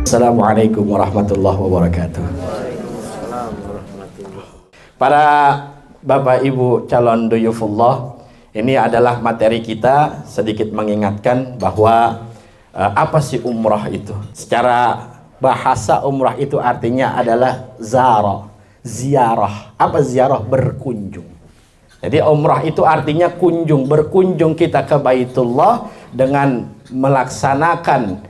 Assalamualaikum warahmatullahi wabarakatuh. Para Bapak Ibu calon duyufullah, ini adalah materi kita sedikit mengingatkan bahwa apa sih umrah itu? Secara bahasa umrah itu artinya adalah ziarah. Apa ziarah? Berkunjung. Jadi umrah itu artinya kunjung, berkunjung kita ke Baitullah dengan melaksanakan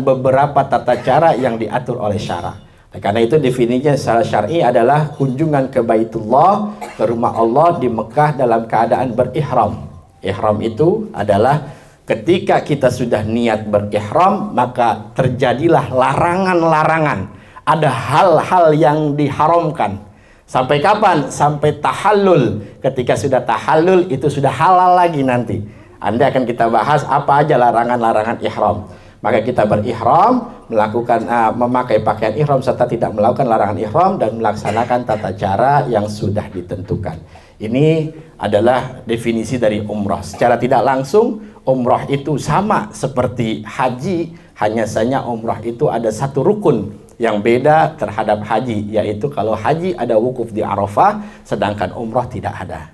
beberapa tata cara yang diatur oleh syara. Karena itu definisinya secara syar'i adalah kunjungan ke Baitullah, ke rumah Allah di Mekah dalam keadaan berihram. Ihram itu adalah ketika kita sudah niat berihram, maka terjadilah larangan-larangan. Ada hal-hal yang diharamkan. Sampai kapan? Sampai tahallul. Ketika sudah tahallul itu sudah halal lagi nanti. Anda akan kita bahas apa aja larangan-larangan ihram. Maka kita berihram, melakukan memakai pakaian ihram serta tidak melakukan larangan ihram dan melaksanakan tata cara yang sudah ditentukan. Ini adalah definisi dari umrah. Secara tidak langsung, umrah itu sama seperti haji, hanya saja umrah itu ada satu rukun yang beda terhadap haji, yaitu kalau haji ada wukuf di Arafah, sedangkan umrah tidak ada.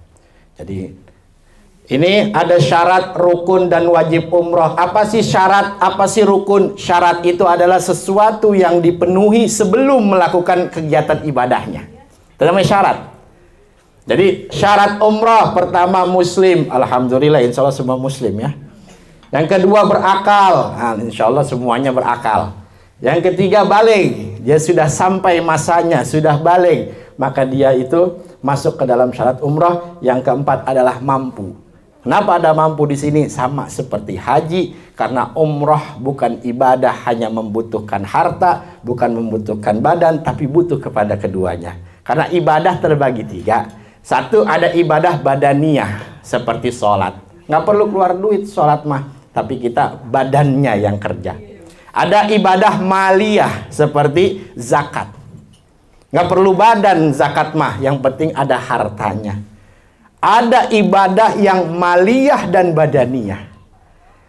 Jadi ini ada syarat, rukun, dan wajib umrah. Apa sih syarat? Apa sih rukun? Syarat itu adalah sesuatu yang dipenuhi sebelum melakukan kegiatan ibadahnya. Itu namanya syarat. Jadi syarat umrah pertama muslim. Alhamdulillah insya Allah semua muslim ya. Yang kedua berakal. Nah, insya Allah semuanya berakal. Yang ketiga balik. Dia sudah sampai masanya, sudah balik. Maka dia itu masuk ke dalam syarat umrah. Yang keempat adalah mampu. Kenapa ada mampu di sini? Sama seperti haji, karena umrah bukan ibadah hanya membutuhkan harta, bukan membutuhkan badan, tapi butuh kepada keduanya. Karena ibadah terbagi tiga. Satu, ada ibadah badaniyah seperti sholat. Nggak perlu keluar duit sholat mah, tapi kita badannya yang kerja. Ada ibadah maliyah seperti zakat. Nggak perlu badan zakat mah, yang penting ada hartanya. Ada ibadah yang maliyah dan badaniyah.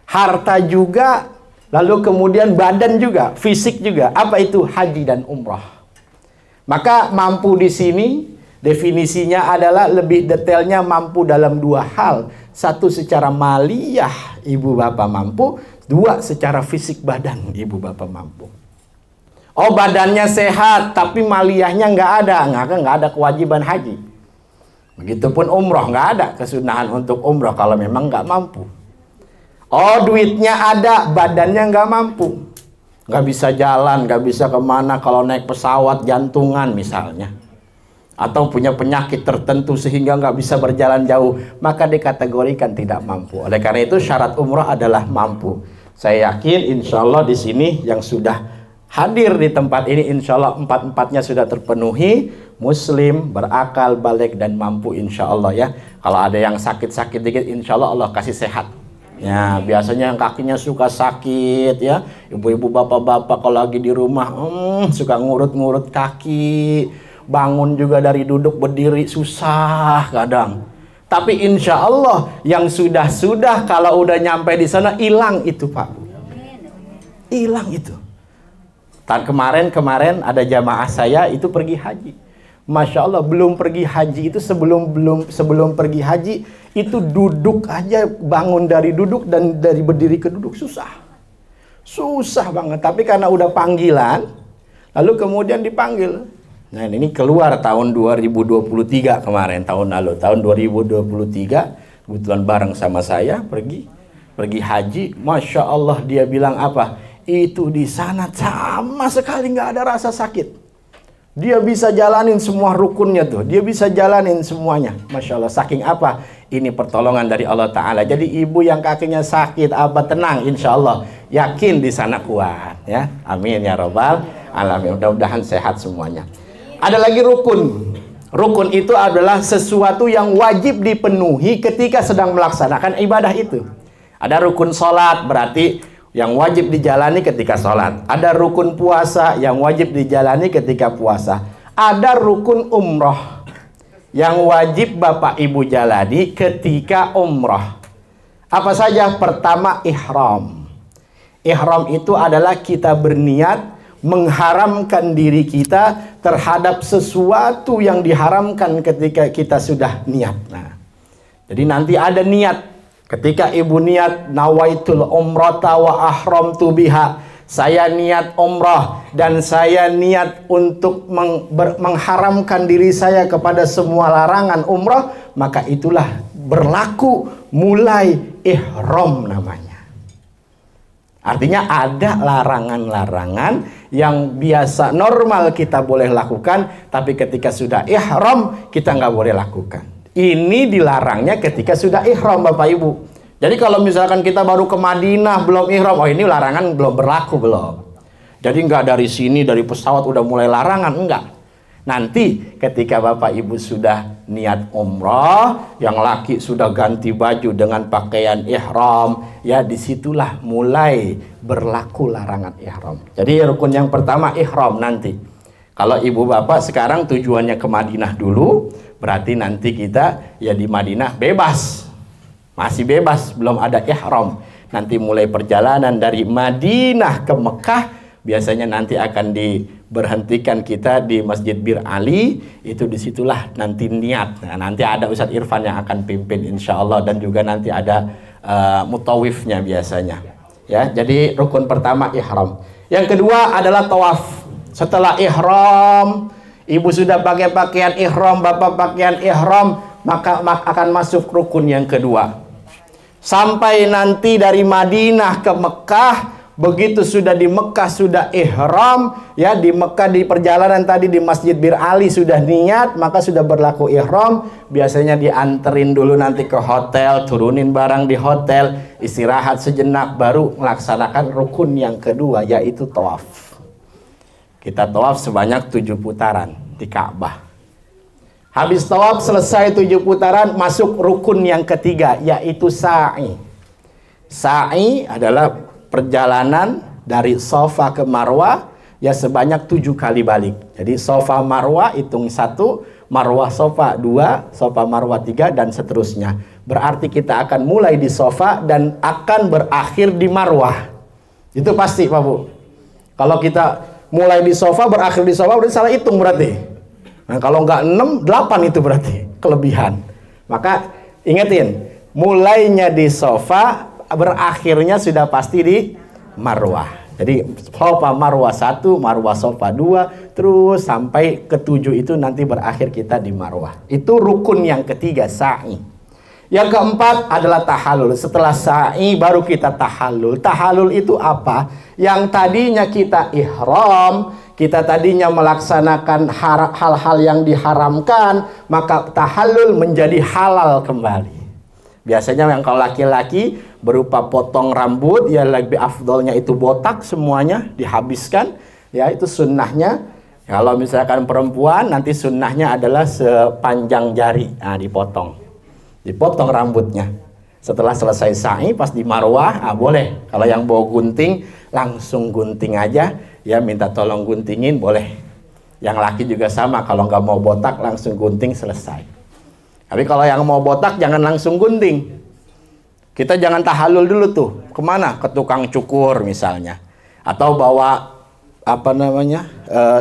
Harta juga, lalu kemudian badan juga, fisik juga. Apa itu? Haji dan umrah. Maka mampu di sini definisinya adalah lebih detailnya mampu dalam dua hal. Satu secara maliyah ibu bapak mampu, dua secara fisik badan ibu bapak mampu. Oh badannya sehat tapi maliyahnya nggak ada kewajiban haji. Begitupun umroh, nggak ada kesunahan untuk umroh kalau memang nggak mampu. Oh duitnya ada, badannya nggak mampu, nggak bisa jalan, nggak bisa kemana kalau naik pesawat jantungan misalnya, atau punya penyakit tertentu sehingga nggak bisa berjalan jauh, maka dikategorikan tidak mampu. Oleh karena itu syarat umroh adalah mampu. Saya yakin insya Allah di sini yang sudah hadir di tempat ini insya Allah empat-empatnya sudah terpenuhi. Muslim, berakal, balik, dan mampu insya Allah ya. Kalau ada yang sakit-sakit dikit insya Allah Allah kasih sehat. Ya biasanya yang kakinya suka sakit ya. Ibu-ibu bapak-bapak kalau lagi di rumah suka ngurut-ngurut kaki. Bangun juga dari duduk berdiri susah kadang. Tapi insya Allah yang sudah kalau udah nyampe di sana hilang itu Pak. Hilang itu. Kemarin ada jamaah saya itu pergi haji. Masya Allah belum pergi haji itu sebelum pergi haji itu duduk aja, bangun dari duduk dan dari berdiri ke duduk susah banget. Tapi karena udah panggilan lalu kemudian dipanggil. Nah ini keluar tahun 2023 kemarin, tahun lalu tahun 2023 kebetulan bareng sama saya pergi haji. Masya Allah dia bilang apa? Itu di sana sama sekali nggak ada rasa sakit. Dia bisa jalanin semua rukunnya tuh. Dia bisa jalanin semuanya. Masya Allah. Saking apa? Ini pertolongan dari Allah Ta'ala. Jadi ibu yang kakinya sakit, apa tenang. Insya Allah. Yakin di sana kuat. Ya. Amin ya Rabbal alamin. Mudah-mudahan sehat semuanya. Ada lagi rukun. Rukun itu adalah sesuatu yang wajib dipenuhi ketika sedang melaksanakan ibadah itu. Ada rukun sholat, berarti yang wajib dijalani ketika sholat. Ada rukun puasa yang wajib dijalani ketika puasa. Ada rukun umroh yang wajib bapak ibu jalani ketika umroh. Apa saja? Pertama, ihram. Ihram itu adalah kita berniat mengharamkan diri kita terhadap sesuatu yang diharamkan ketika kita sudah niat. Nah, jadi nanti ada niat. Ketika ibu niat, nawaitul umrata wa ahramtu biha. Saya niat umrah dan saya niat untuk mengharamkan diri saya kepada semua larangan umrah, maka itulah berlaku mulai ihram namanya. Artinya ada larangan-larangan yang biasa normal kita boleh lakukan, tapi ketika sudah ihram kita nggak boleh lakukan. Ini dilarangnya ketika sudah ihram, Bapak Ibu. Jadi kalau misalkan kita baru ke Madinah belum ihram, oh ini larangan belum berlaku belum. Jadi nggak dari sini, dari pesawat udah mulai larangan, enggak. Nanti ketika Bapak Ibu sudah niat umrah, yang laki sudah ganti baju dengan pakaian ihram, ya disitulah mulai berlaku larangan ihram. Jadi rukun yang pertama ihram nanti. Kalau ibu bapak sekarang tujuannya ke Madinah dulu, berarti nanti kita ya di Madinah bebas. Masih bebas, belum ada ihram. Nanti mulai perjalanan dari Madinah ke Mekah, biasanya nanti akan diberhentikan kita di Masjid Bir Ali. Itu disitulah nanti niat. Nah, nanti ada Ustadz Irfan yang akan pimpin insya Allah, dan juga nanti ada mutawifnya biasanya. Ya, jadi rukun pertama ihram. Yang kedua adalah tawaf. Setelah ihram, ibu sudah pakai pakaian ihram, bapak pakaian ihram, maka akan masuk rukun yang kedua. Sampai nanti dari Madinah ke Mekah, begitu sudah di Mekah sudah ihram, ya di Mekah di perjalanan tadi di Masjid Bir Ali sudah niat, maka sudah berlaku ihram. Biasanya dianterin dulu nanti ke hotel, turunin barang di hotel, istirahat sejenak, baru melaksanakan rukun yang kedua, yaitu tawaf. Kita tawaf sebanyak 7 putaran di Ka'bah. Habis tawaf selesai 7 putaran, masuk rukun yang ketiga, yaitu sa'i. Sa'i adalah perjalanan dari Safa ke Marwah, ya sebanyak 7 kali balik. Jadi Safa Marwah hitung 1, Marwah Safa 2, Safa Marwah 3, dan seterusnya. Berarti kita akan mulai di Safa dan akan berakhir di Marwah. Itu pasti Pak Bu. Kalau kita mulai di Safa berakhir di Safa, berarti salah hitung berarti. Nah, kalau nggak 6, 8 itu berarti kelebihan. Maka ingetin, mulainya di Safa, berakhirnya sudah pasti di Marwah. Jadi Safa Marwah 1, Marwah Safa 2, terus sampai ke 7 itu nanti berakhir kita di Marwah. Itu rukun yang ketiga, sa'i. Yang keempat adalah tahallul. Setelah sa'i baru kita tahallul. Tahallul itu apa? Yang tadinya kita ihram, kita tadinya melaksanakan hal-hal yang diharamkan, maka tahallul menjadi halal kembali. Biasanya yang kalau laki-laki berupa potong rambut, ya lebih afdolnya itu botak semuanya, dihabiskan. Ya itu sunnahnya. Kalau misalkan perempuan, nanti sunnahnya adalah sepanjang jari, nah, dipotong rambutnya. Setelah selesai sa'i, pas di Marwah, boleh. Kalau yang bawa gunting, langsung gunting aja. Ya minta tolong guntingin, boleh. Yang laki juga sama, kalau nggak mau botak, langsung gunting, selesai. Tapi kalau yang mau botak, jangan langsung gunting. Kita jangan tahallul dulu tuh. Kemana? Ke tukang cukur misalnya. Atau bawa,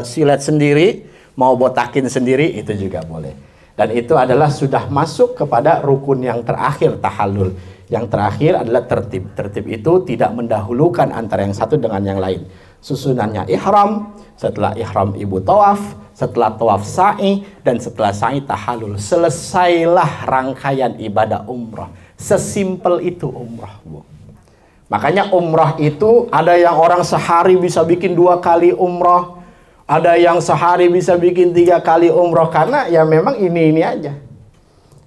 silet sendiri, mau botakin sendiri, itu juga boleh. Dan itu adalah sudah masuk kepada rukun yang terakhir, tahallul. Yang terakhir adalah tertib. Tertib itu tidak mendahulukan antara yang satu dengan yang lain. Susunannya ihram, setelah ihram ibu tawaf, setelah tawaf sa'i, dan setelah sa'i tahallul. Selesailah rangkaian ibadah umrah. Sesimpel itu umrah, Bu. Makanya umrah itu ada yang orang sehari bisa bikin 2 kali umrah, ada yang sehari bisa bikin 3 kali umrah, karena ya memang ini aja.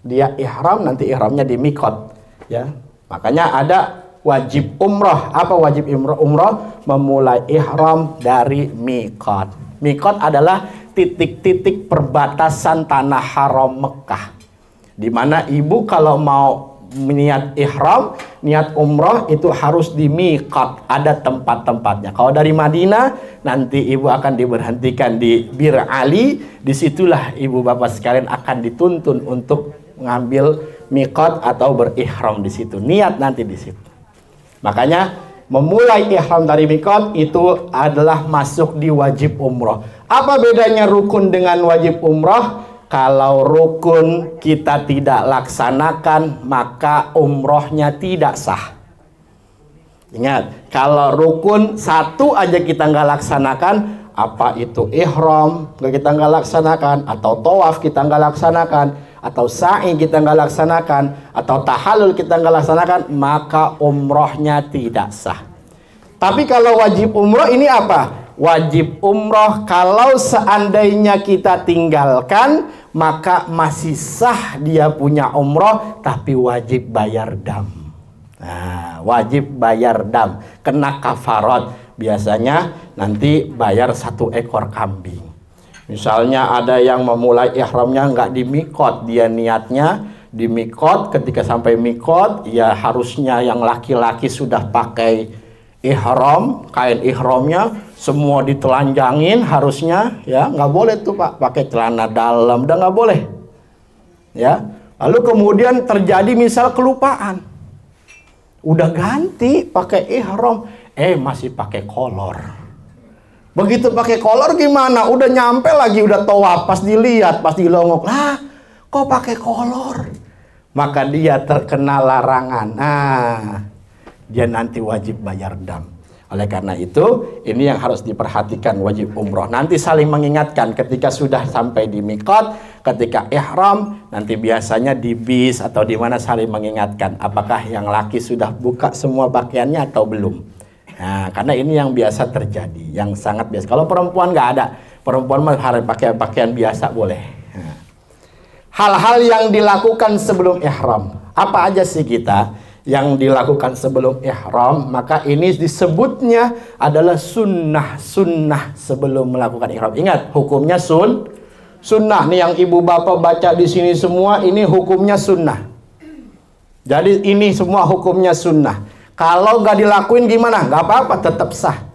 Dia ihram, nanti ihramnya di mikot, ya. Makanya ada wajib umrah. Apa wajib umrah? Memulai ihram dari mikot. Mikot adalah titik-titik perbatasan tanah haram Mekah, di mana ibu kalau mau niat ihram, niat umrah itu harus di mikot, ada tempat-tempatnya. Kalau dari Madinah, nanti ibu akan diberhentikan di Bir Ali. Disitulah ibu bapak sekalian akan dituntun untuk mengambil miqat atau berihram di situ. Niat nanti di situ. Makanya memulai ihram dari miqat itu adalah masuk di wajib umroh. Apa bedanya rukun dengan wajib umroh? Kalau rukun kita tidak laksanakan, maka umrohnya tidak sah. Ingat, kalau rukun satu aja kita nggak laksanakan, apa itu ihram kita nggak laksanakan, atau tawaf kita nggak laksanakan, atau sa'i kita nggak laksanakan, atau tahallul kita nggak laksanakan, maka umrohnya tidak sah. Tapi kalau wajib umroh ini apa? Wajib umroh kalau seandainya kita tinggalkan, maka masih sah dia punya umroh, tapi wajib bayar dam. Nah, wajib bayar dam, kena kafarat. Biasanya nanti bayar 1 ekor kambing. Misalnya ada yang memulai ihramnya nggak di mikot, dia niatnya di mikot. Ketika sampai mikot, ya harusnya yang laki-laki sudah pakai ihram, kain ihramnya semua ditelanjangin harusnya, ya nggak boleh tuh Pak, pakai celana dalam, udah nggak boleh. Ya, lalu kemudian terjadi misal kelupaan. Udah ganti pakai ihram, masih pakai kolor. Begitu pakai kolor gimana? Udah nyampe lagi, udah tawaf, pas dilihat, pas dilongok, lah kok pakai kolor? Maka dia terkena larangan. Nah, dia nanti wajib bayar dam. Oleh karena itu, ini yang harus diperhatikan wajib umroh. Nanti saling mengingatkan ketika sudah sampai di miqat, ketika ihram, nanti biasanya di bis atau di mana saling mengingatkan apakah yang laki sudah buka semua pakaiannya atau belum. Nah, karena ini yang biasa terjadi, yang sangat biasa. Kalau perempuan nggak ada, perempuan mah harus pakai pakaian biasa boleh. Nah, hal-hal yang dilakukan sebelum ihram, apa aja sih kita yang dilakukan sebelum ihram? Maka ini disebutnya adalah sunnah sebelum melakukan ihram. Ingat, hukumnya sunnah. Nih yang ibu bapak baca di sini semua, ini hukumnya sunnah. Jadi ini semua hukumnya sunnah. Kalau nggak dilakuin gimana? Nggak apa-apa, tetap sah.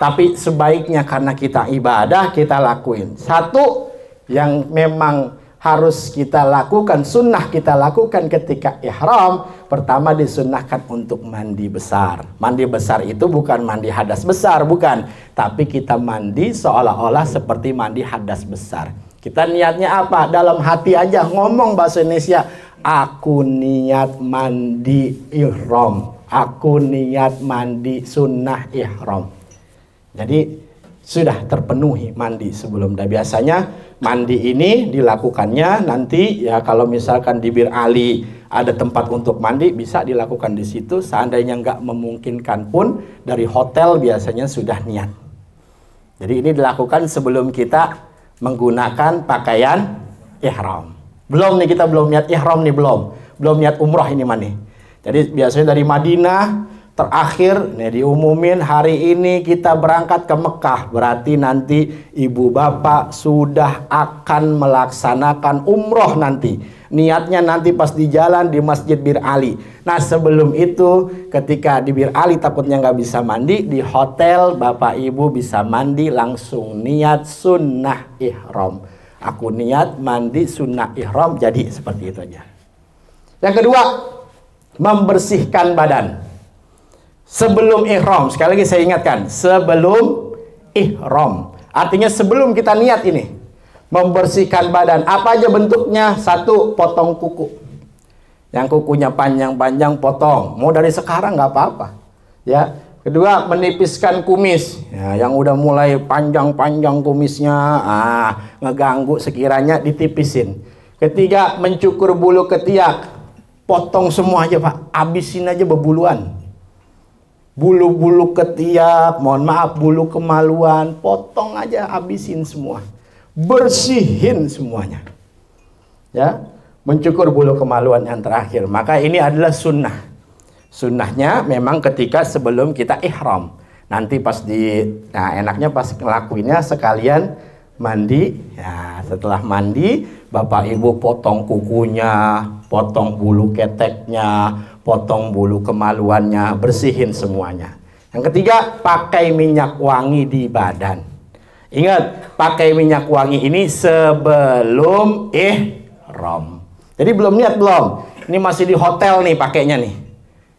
Tapi sebaiknya karena kita ibadah, kita lakuin. Satu yang memang harus kita lakukan, sunnah kita lakukan ketika ihram, pertama disunnahkan untuk mandi besar. Mandi besar itu bukan mandi hadas besar, bukan. Tapi kita mandi seolah-olah seperti mandi hadas besar. Kita niatnya apa? Dalam hati aja ngomong bahasa Indonesia. Aku niat mandi ihram. Aku niat mandi sunnah ihram. Jadi sudah terpenuhi mandi sebelum. Dan biasanya mandi ini dilakukannya nanti ya, kalau misalkan di Bir Ali ada tempat untuk mandi, bisa dilakukan di situ. Seandainya nggak memungkinkan pun dari hotel biasanya sudah niat. Jadi ini dilakukan sebelum kita menggunakan pakaian ihram. Belum nih, kita belum niat ihram nih, belum niat umrah ini mah nih. Jadi biasanya dari Madinah terakhir nih diumumin hari ini kita berangkat ke Mekah, berarti nanti ibu bapak sudah akan melaksanakan umroh nanti. Niatnya nanti pas di jalan di Masjid Bir Ali. Nah sebelum itu ketika di Bir Ali takutnya nggak bisa mandi, di hotel bapak ibu bisa mandi langsung niat sunnah ihram. Aku niat mandi sunnah ihram, jadi seperti itu aja. Yang kedua, membersihkan badan sebelum ihram. Sekali lagi saya ingatkan, sebelum ihram. Artinya sebelum kita niat ini, membersihkan badan. Apa aja bentuknya? Satu, potong kuku. Yang kukunya panjang-panjang potong. Mau dari sekarang nggak apa-apa. Ya. Kedua, menipiskan kumis. Ya, yang udah mulai panjang-panjang kumisnya, ngeganggu sekiranya ditipisin. Ketiga, mencukur bulu ketiak. Potong semua aja Pak, habisin aja bebuluan. Bulu-bulu ketiak, mohon maaf, bulu kemaluan, potong aja, habisin semua. Bersihin semuanya. Ya, mencukur bulu kemaluan yang terakhir. Maka ini adalah sunnah. Sunnahnya memang ketika sebelum kita ihram. Nanti pas enaknya pas ngelakuinnya sekalian mandi. Ya, setelah mandi, bapak ibu potong kukunya, potong bulu keteknya, potong bulu kemaluannya, bersihin semuanya. Yang ketiga, pakai minyak wangi di badan. Ingat, pakai minyak wangi ini sebelum ihram. Jadi belum niat belum. Ini masih di hotel nih pakainya nih.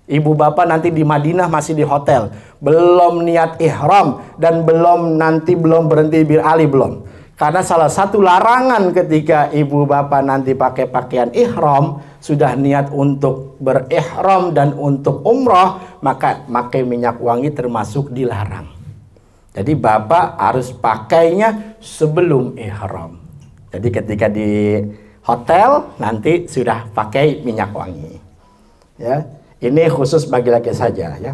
Ibu bapak nanti di Madinah masih di hotel, belum niat ihram dan belum berhenti Bir Ali belum. Karena salah satu larangan ketika ibu bapak nanti pakai pakaian ihram, sudah niat untuk berihram dan untuk umroh, maka pakai minyak wangi termasuk dilarang. Jadi bapak harus pakainya sebelum ihram. Jadi ketika di hotel nanti sudah pakai minyak wangi. Ya. Ini khusus bagi laki saja ya.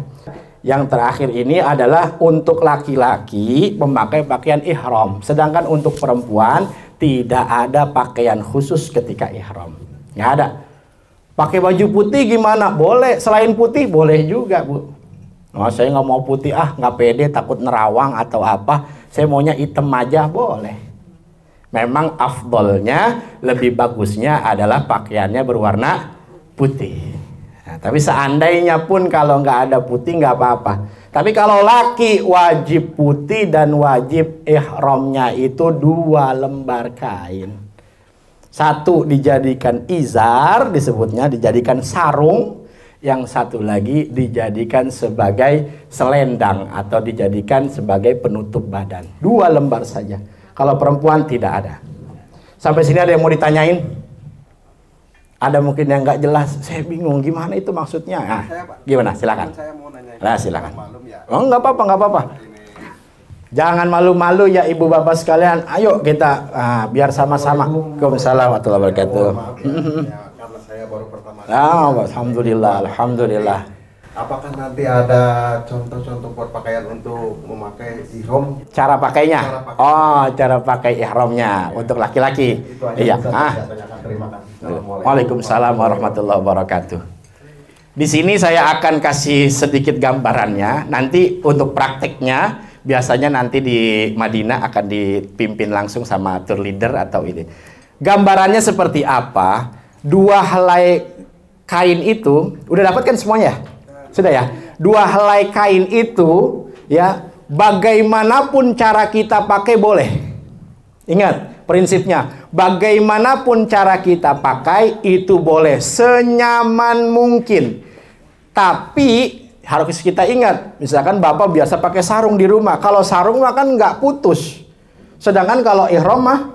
Yang terakhir ini adalah untuk laki-laki memakai pakaian ihram. Sedangkan untuk perempuan tidak ada pakaian khusus ketika ihram. Nggak ada. Pakai baju putih gimana? Boleh. Selain putih boleh juga, Bu. Oh, saya nggak mau putih, nggak pede, takut nerawang atau apa. Saya maunya hitam aja, boleh. Memang afdolnya, lebih bagusnya adalah pakaiannya berwarna putih. Nah, tapi seandainya pun kalau nggak ada putih nggak apa-apa. Tapi kalau laki wajib putih dan wajib ihramnya itu 2 lembar kain. Satu dijadikan izar, disebutnya dijadikan sarung. Yang satu lagi dijadikan sebagai selendang atau dijadikan sebagai penutup badan. 2 lembar saja. Kalau perempuan tidak ada. Sampai sini ada yang mau ditanyain? Ada mungkin yang nggak jelas, saya bingung gimana itu maksudnya. Nah, gimana? Silakan. Saya mau nanya. Nah, silakan. Ya. Oh, nggak apa-apa, nggak apa-apa. Jangan malu-malu ya ibu bapak sekalian. Ayo kita biar sama-sama. Waalaikumsalam warahmatullahi wabarakatuh. Ya, karena saya baru pertama kali. Alhamdulillah, alhamdulillah. Apakah nanti ada contoh-contoh buat pakaian untuk memakai ihram? Cara pakainya? Oh, cara pakai ihramnya untuk laki-laki. Iya. Terima kasih. Waalaikumsalam warahmatullahi wabarakatuh. Di sini saya akan kasih sedikit gambarannya. Nanti untuk prakteknya biasanya nanti di Madinah akan dipimpin langsung sama tour leader atau ini. Gambarannya seperti apa? 2 helai kain itu udah dapat kan semuanya? Sudah ya? 2 helai kain itu ya, bagaimanapun cara kita pakai boleh. Ingat prinsipnya, bagaimanapun cara kita pakai itu boleh senyaman mungkin. Tapi harus kita ingat, misalkan bapak biasa pakai sarung di rumah. Kalau sarung mah kan nggak putus. Sedangkan kalau ihram mah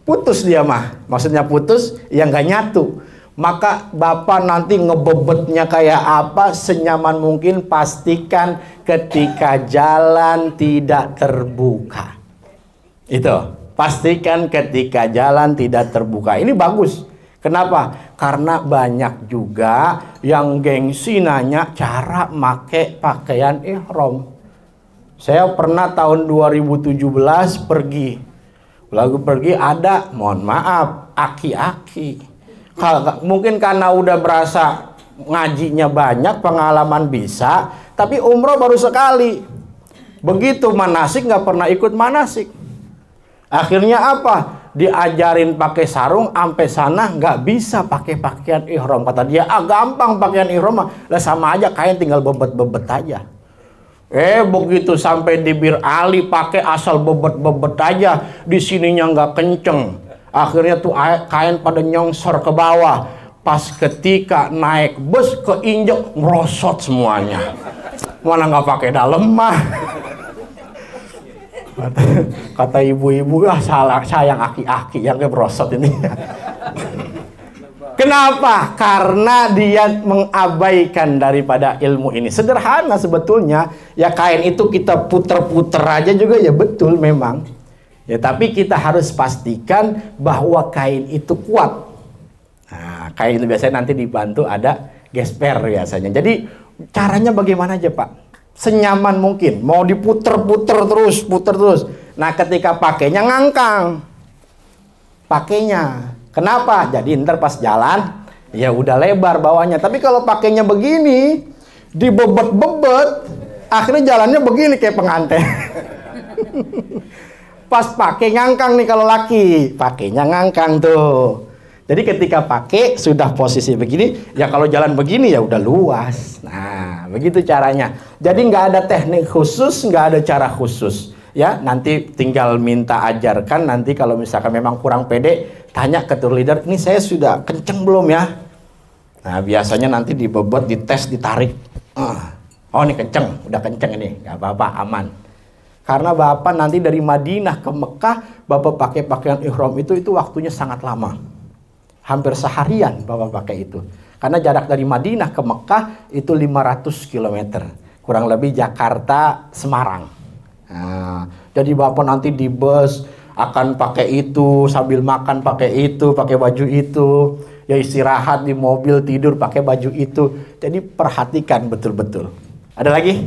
putus dia mah. Maksudnya putus, ya nggak nyatu. Maka bapak nanti ngebebetnya kayak apa senyaman mungkin. Pastikan ketika jalan tidak terbuka. Itu. Pastikan ketika jalan tidak terbuka. Ini bagus. Kenapa? Karena banyak juga yang gengsi nanya cara make pakaian ihram. Saya pernah tahun 2017 pergi. Lalu pergi ada, mohon maaf, aki-aki. Mungkin karena udah berasa ngajinya banyak, pengalaman bisa, tapi umroh baru sekali. Begitu manasik nggak pernah ikut manasik. Akhirnya apa? Diajarin pakai sarung, sampai sana nggak bisa pakai pakaian ihram. Kata dia, gampang pakaian ihram, lah sama aja kain tinggal bebet-bebet aja. Begitu sampai di Bir Ali pakai asal bebet-bebet aja, di sininya nggak kenceng. Akhirnya tuh kain pada nyongsor ke bawah. Pas ketika naik bus keinjek merosot semuanya. Mana nggak pakai dalam mah. Kata ibu-ibu, salah sayang aki-aki yang kebrosot ini. Kenapa? Karena dia mengabaikan daripada ilmu ini. Sederhana sebetulnya. Ya kain itu kita puter-puter aja juga ya betul memang. Ya tapi kita harus pastikan bahwa kain itu kuat. Nah, kain itu biasanya nanti dibantu ada gesper biasanya. Jadi caranya bagaimana aja Pak? Senyaman mungkin, mau diputer-puter terus, puter terus. Nah ketika pakainya ngangkang, pakainya. Kenapa? Jadi ntar pas jalan, ya udah lebar bawahnya. Tapi kalau pakainya begini, dibebet-bebet, akhirnya jalannya begini kayak pengantin. Pas pakai ngangkang nih kalau laki, pakainya ngangkang tuh. Jadi ketika pakai sudah posisi begini, ya kalau jalan begini ya udah luas. Nah, begitu caranya. Jadi nggak ada teknik khusus, nggak ada cara khusus. Ya, nanti tinggal minta ajarkan. Nanti kalau misalkan memang kurang pede, tanya ke tour leader, ini saya sudah kenceng belum ya? Nah, biasanya nanti dibobot, dites, ditarik. Oh, ini kenceng, udah kenceng ini, nggak apa-apa, aman. Karena Bapak nanti dari Madinah ke Mekah, Bapak pakai pakaian ihram itu waktunya sangat lama. Hampir seharian Bapak pakai itu. Karena jarak dari Madinah ke Mekah itu 500 km. Kurang lebih Jakarta, Semarang. Nah, jadi Bapak nanti di bus akan pakai itu, sambil makan pakai itu, pakai baju itu. Ya istirahat di mobil, tidur pakai baju itu. Jadi perhatikan betul-betul. Ada lagi?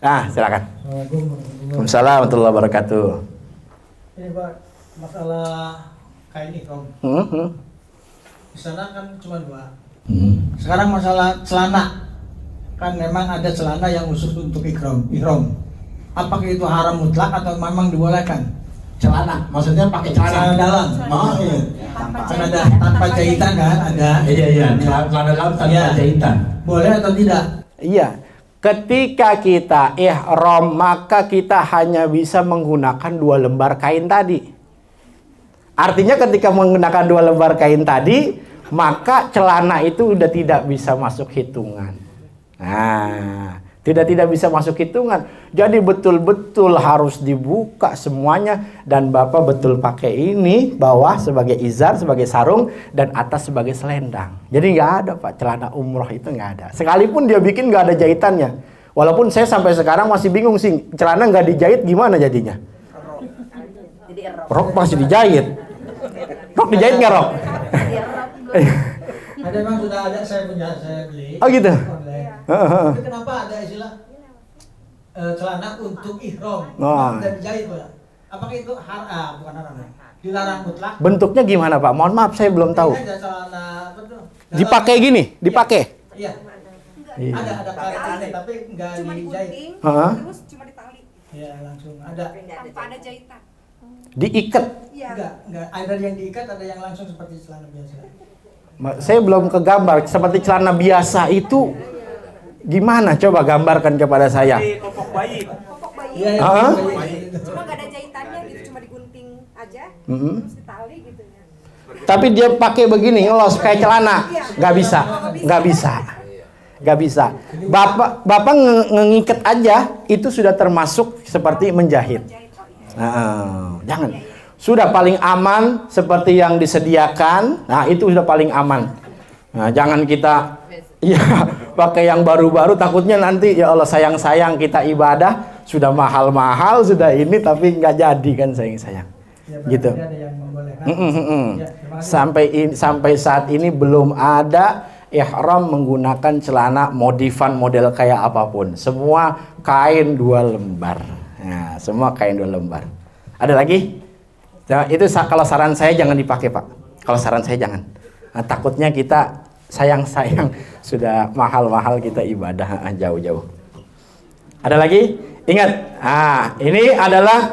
Nah, silakan. Waalaikumsalam warahmatullahi wabarakatuh. Ini Pak, masalah kain ihram. Di sana kan cuma 2. Sekarang masalah celana. Kan memang ada celana yang khusus untuk ihram. Apakah itu haram mutlak atau memang dibolehkan? Celana, maksudnya pakai Celana dalam. Oh iya. Tanpa jahitan kan ada. Iya. Celana dalam tanpa jahitan. Boleh atau tidak? Iya. Ketika kita ihram, maka kita hanya bisa menggunakan 2 lembar kain tadi. Artinya ketika menggunakan 2 lembar kain tadi, maka celana itu udah tidak bisa masuk hitungan. Nah, tidak bisa masuk hitungan. Jadi betul-betul harus dibuka semuanya, dan Bapak betul pakai ini bawah sebagai izar, sebagai sarung, dan atas sebagai selendang. Jadi nggak ada Pak, celana umroh itu nggak ada. Sekalipun dia bikin nggak ada jahitannya. Walaupun saya sampai sekarang masih bingung sih, celana nggak dijahit gimana jadinya? Rok masih dijahit. Rok dijahit nggak rok? Ada memang sudah ada, saya beli. Oh gitu. Tapi kenapa ada istilah celana untuk ihram? Dan dijahit Pak. Apakah itu bukan haram ya? Dilarang mutlak? Bentuknya gimana Pak? Mohon maaf saya belum tahu. Ada celana apa tuh? Dipakai gini, dipakai. Iya. Ada karet tapi enggak cuma dijahit. digunting, Heeh. terus cuma ditali. Iya, langsung ada. Tanpa ada jahitan. Diikat. Iya. Enggak. Ada yang diikat, ada yang langsung seperti celana biasa. Saya belum kegambar seperti celana biasa itu. Gimana? Coba gambarkan kepada saya. Popok bayi. Iya, Heeh. Cuma nggak ada jahitannya gitu, cuma digunting aja, terus ditali gitu ya. Tapi dia pakai begini, ngelos kayak celana. Nggak bisa. Bapak ngikat aja, itu sudah termasuk seperti menjahit. Jangan. Sudah paling aman seperti yang disediakan. Nah, itu sudah paling aman. Nah, jangan kita pakai yang baru-baru, takutnya nanti ya Allah sayang-sayang kita ibadah sudah mahal-mahal sudah ini tapi nggak jadi kan sayang-sayang. Ya, Gitu. ada yang membolehkan. Ya, Sampai saat ini belum ada ihram menggunakan celana modifan model kayak apapun. Semua kain 2 lembar. Nah, semua kain 2 lembar. Ada lagi? Nah, itu kalau saran saya jangan dipakai Pak. Kalau saran saya jangan. Nah, takutnya kita sayang-sayang sudah mahal-mahal kita ibadah jauh-jauh. Ada lagi? Ingat, ini adalah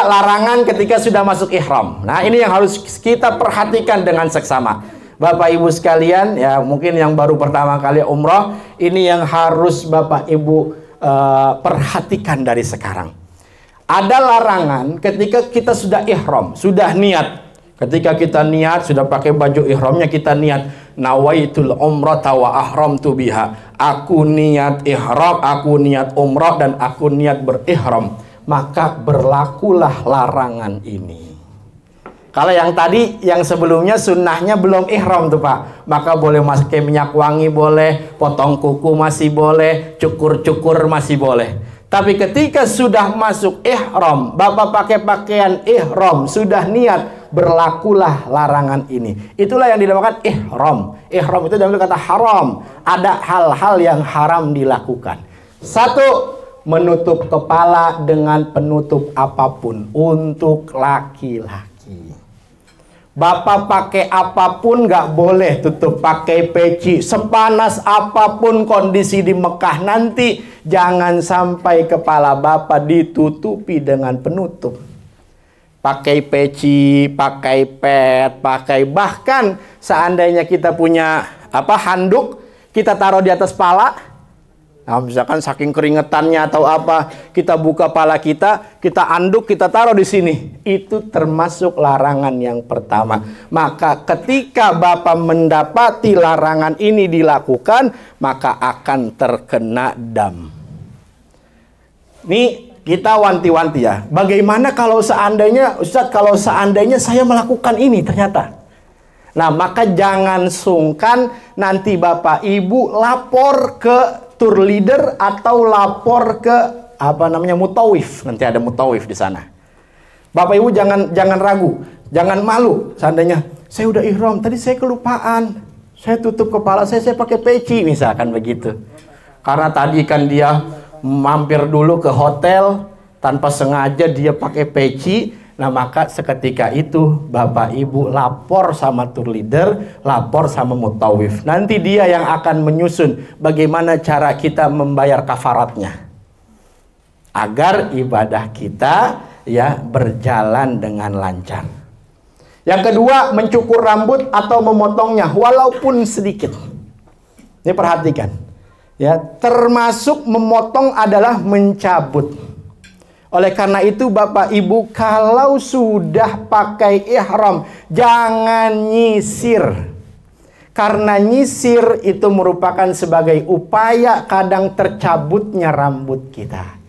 larangan ketika sudah masuk ihram. Nah, ini yang harus kita perhatikan dengan seksama. Bapak Ibu sekalian, ya mungkin yang baru pertama kali umroh, ini yang harus Bapak Ibu perhatikan dari sekarang. Ada larangan ketika kita sudah ihram, sudah niat. Ketika kita niat, sudah pakai baju ihramnya, kita niat nawaitul umrata wa ahramtu biha. Aku niat ihram, aku niat umrah, dan aku niat berihram. Maka berlakulah larangan ini. Kalau yang tadi, yang sebelumnya sunnahnya belum ihram tuh Pak, maka boleh pakai minyak wangi boleh, potong kuku masih boleh, cukur-cukur masih boleh. Tapi ketika sudah masuk ihram, Bapak pakai pakaian ihram, sudah niat, berlakulah larangan ini. Itulah yang dinamakan ihram. Ihram itu dalam kata haram. Ada hal-hal yang haram dilakukan. 1, menutup kepala dengan penutup apapun untuk laki-laki. Bapak pakai apapun nggak boleh tutup pakai peci. Sepanas apapun kondisi di Mekah nanti, jangan sampai kepala Bapak ditutupi dengan penutup. Pakai peci, pakai pet, bahkan seandainya kita punya handuk, kita taruh di atas pala. Nah, misalkan saking keringetannya atau apa, kita buka pala kita anduk, kita taruh di sini. Itu termasuk larangan yang pertama. Maka ketika Bapak mendapati larangan ini dilakukan, maka akan terkena dam. Ini kita wanti-wanti ya. Bagaimana kalau seandainya, Ustadz, kalau seandainya saya melakukan ini ternyata. Nah, maka jangan sungkan nanti Bapak Ibu lapor ke tour leader atau lapor ke mutawif. Nanti ada mutawif di sana. Bapak Ibu jangan ragu, jangan malu. Seandainya saya udah ihram, tadi saya kelupaan. Saya tutup kepala saya pakai peci misalkan begitu. Karena tadi kan dia mampir dulu ke hotel tanpa sengaja dia pakai peci. Nah, maka seketika itu Bapak Ibu lapor sama tour leader, lapor sama mutawif. Nanti dia yang akan menyusun bagaimana cara kita membayar kafaratnya. Agar ibadah kita ya berjalan dengan lancar. Yang kedua, mencukur rambut atau memotongnya walaupun sedikit. Ini perhatikan. Ya, termasuk memotong adalah mencabut. Oleh karena itu Bapak Ibu kalau sudah pakai ihram jangan nyisir. Karena nyisir itu merupakan sebagai upaya kadang tercabutnya rambut kita.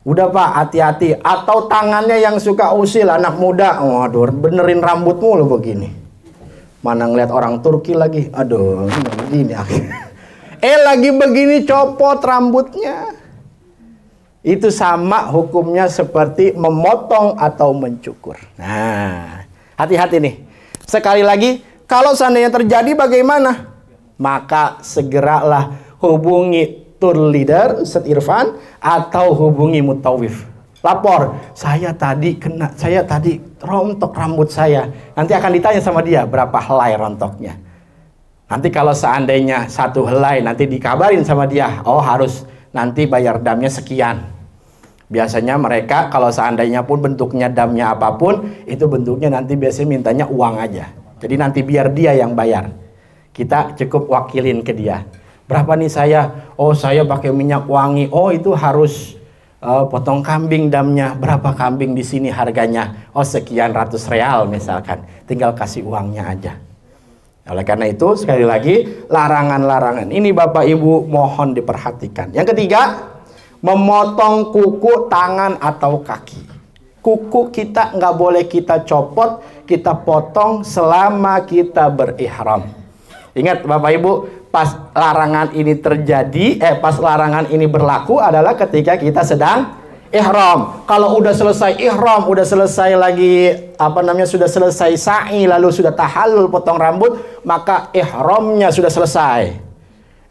Udah Pak, hati-hati. Atau tangannya yang suka usil, anak muda, waduh benerin rambutmu lo begini. Mana ngeliat orang Turki lagi, aduh begini. Lagi begini copot rambutnya. Itu sama hukumnya seperti memotong atau mencukur. Nah, hati-hati nih. Sekali lagi, kalau seandainya terjadi bagaimana? Maka segeralah hubungi tour leader Ustadz Irfan atau hubungi mutawif. Lapor, saya tadi rontok rambut saya. Nanti akan ditanya sama dia berapa helai rontoknya. Nanti kalau seandainya 1 helai, nanti dikabarin sama dia, oh harus nanti bayar damnya sekian. Biasanya mereka kalau seandainya pun bentuknya damnya apapun, itu bentuknya nanti biasanya mintanya uang aja. Jadi nanti biar dia yang bayar. Kita cukup wakilin ke dia. Berapa nih saya? Oh saya pakai minyak wangi. Oh itu harus potong kambing damnya. Berapa kambing di sini harganya? Oh sekian ratus real misalkan. Tinggal kasih uangnya aja. Oleh karena itu sekali lagi larangan-larangan ini Bapak Ibu mohon diperhatikan. Yang ketiga, memotong kuku tangan atau kaki. Kuku kita nggak boleh kita copot, kita potong selama kita berihram. Ingat Bapak Ibu, pas larangan ini terjadi, pas larangan ini berlaku adalah ketika kita sedang ihram. Kalau udah selesai ihram, udah selesai lagi sudah selesai sa'i, lalu sudah tahallul potong rambut, maka ihramnya sudah selesai.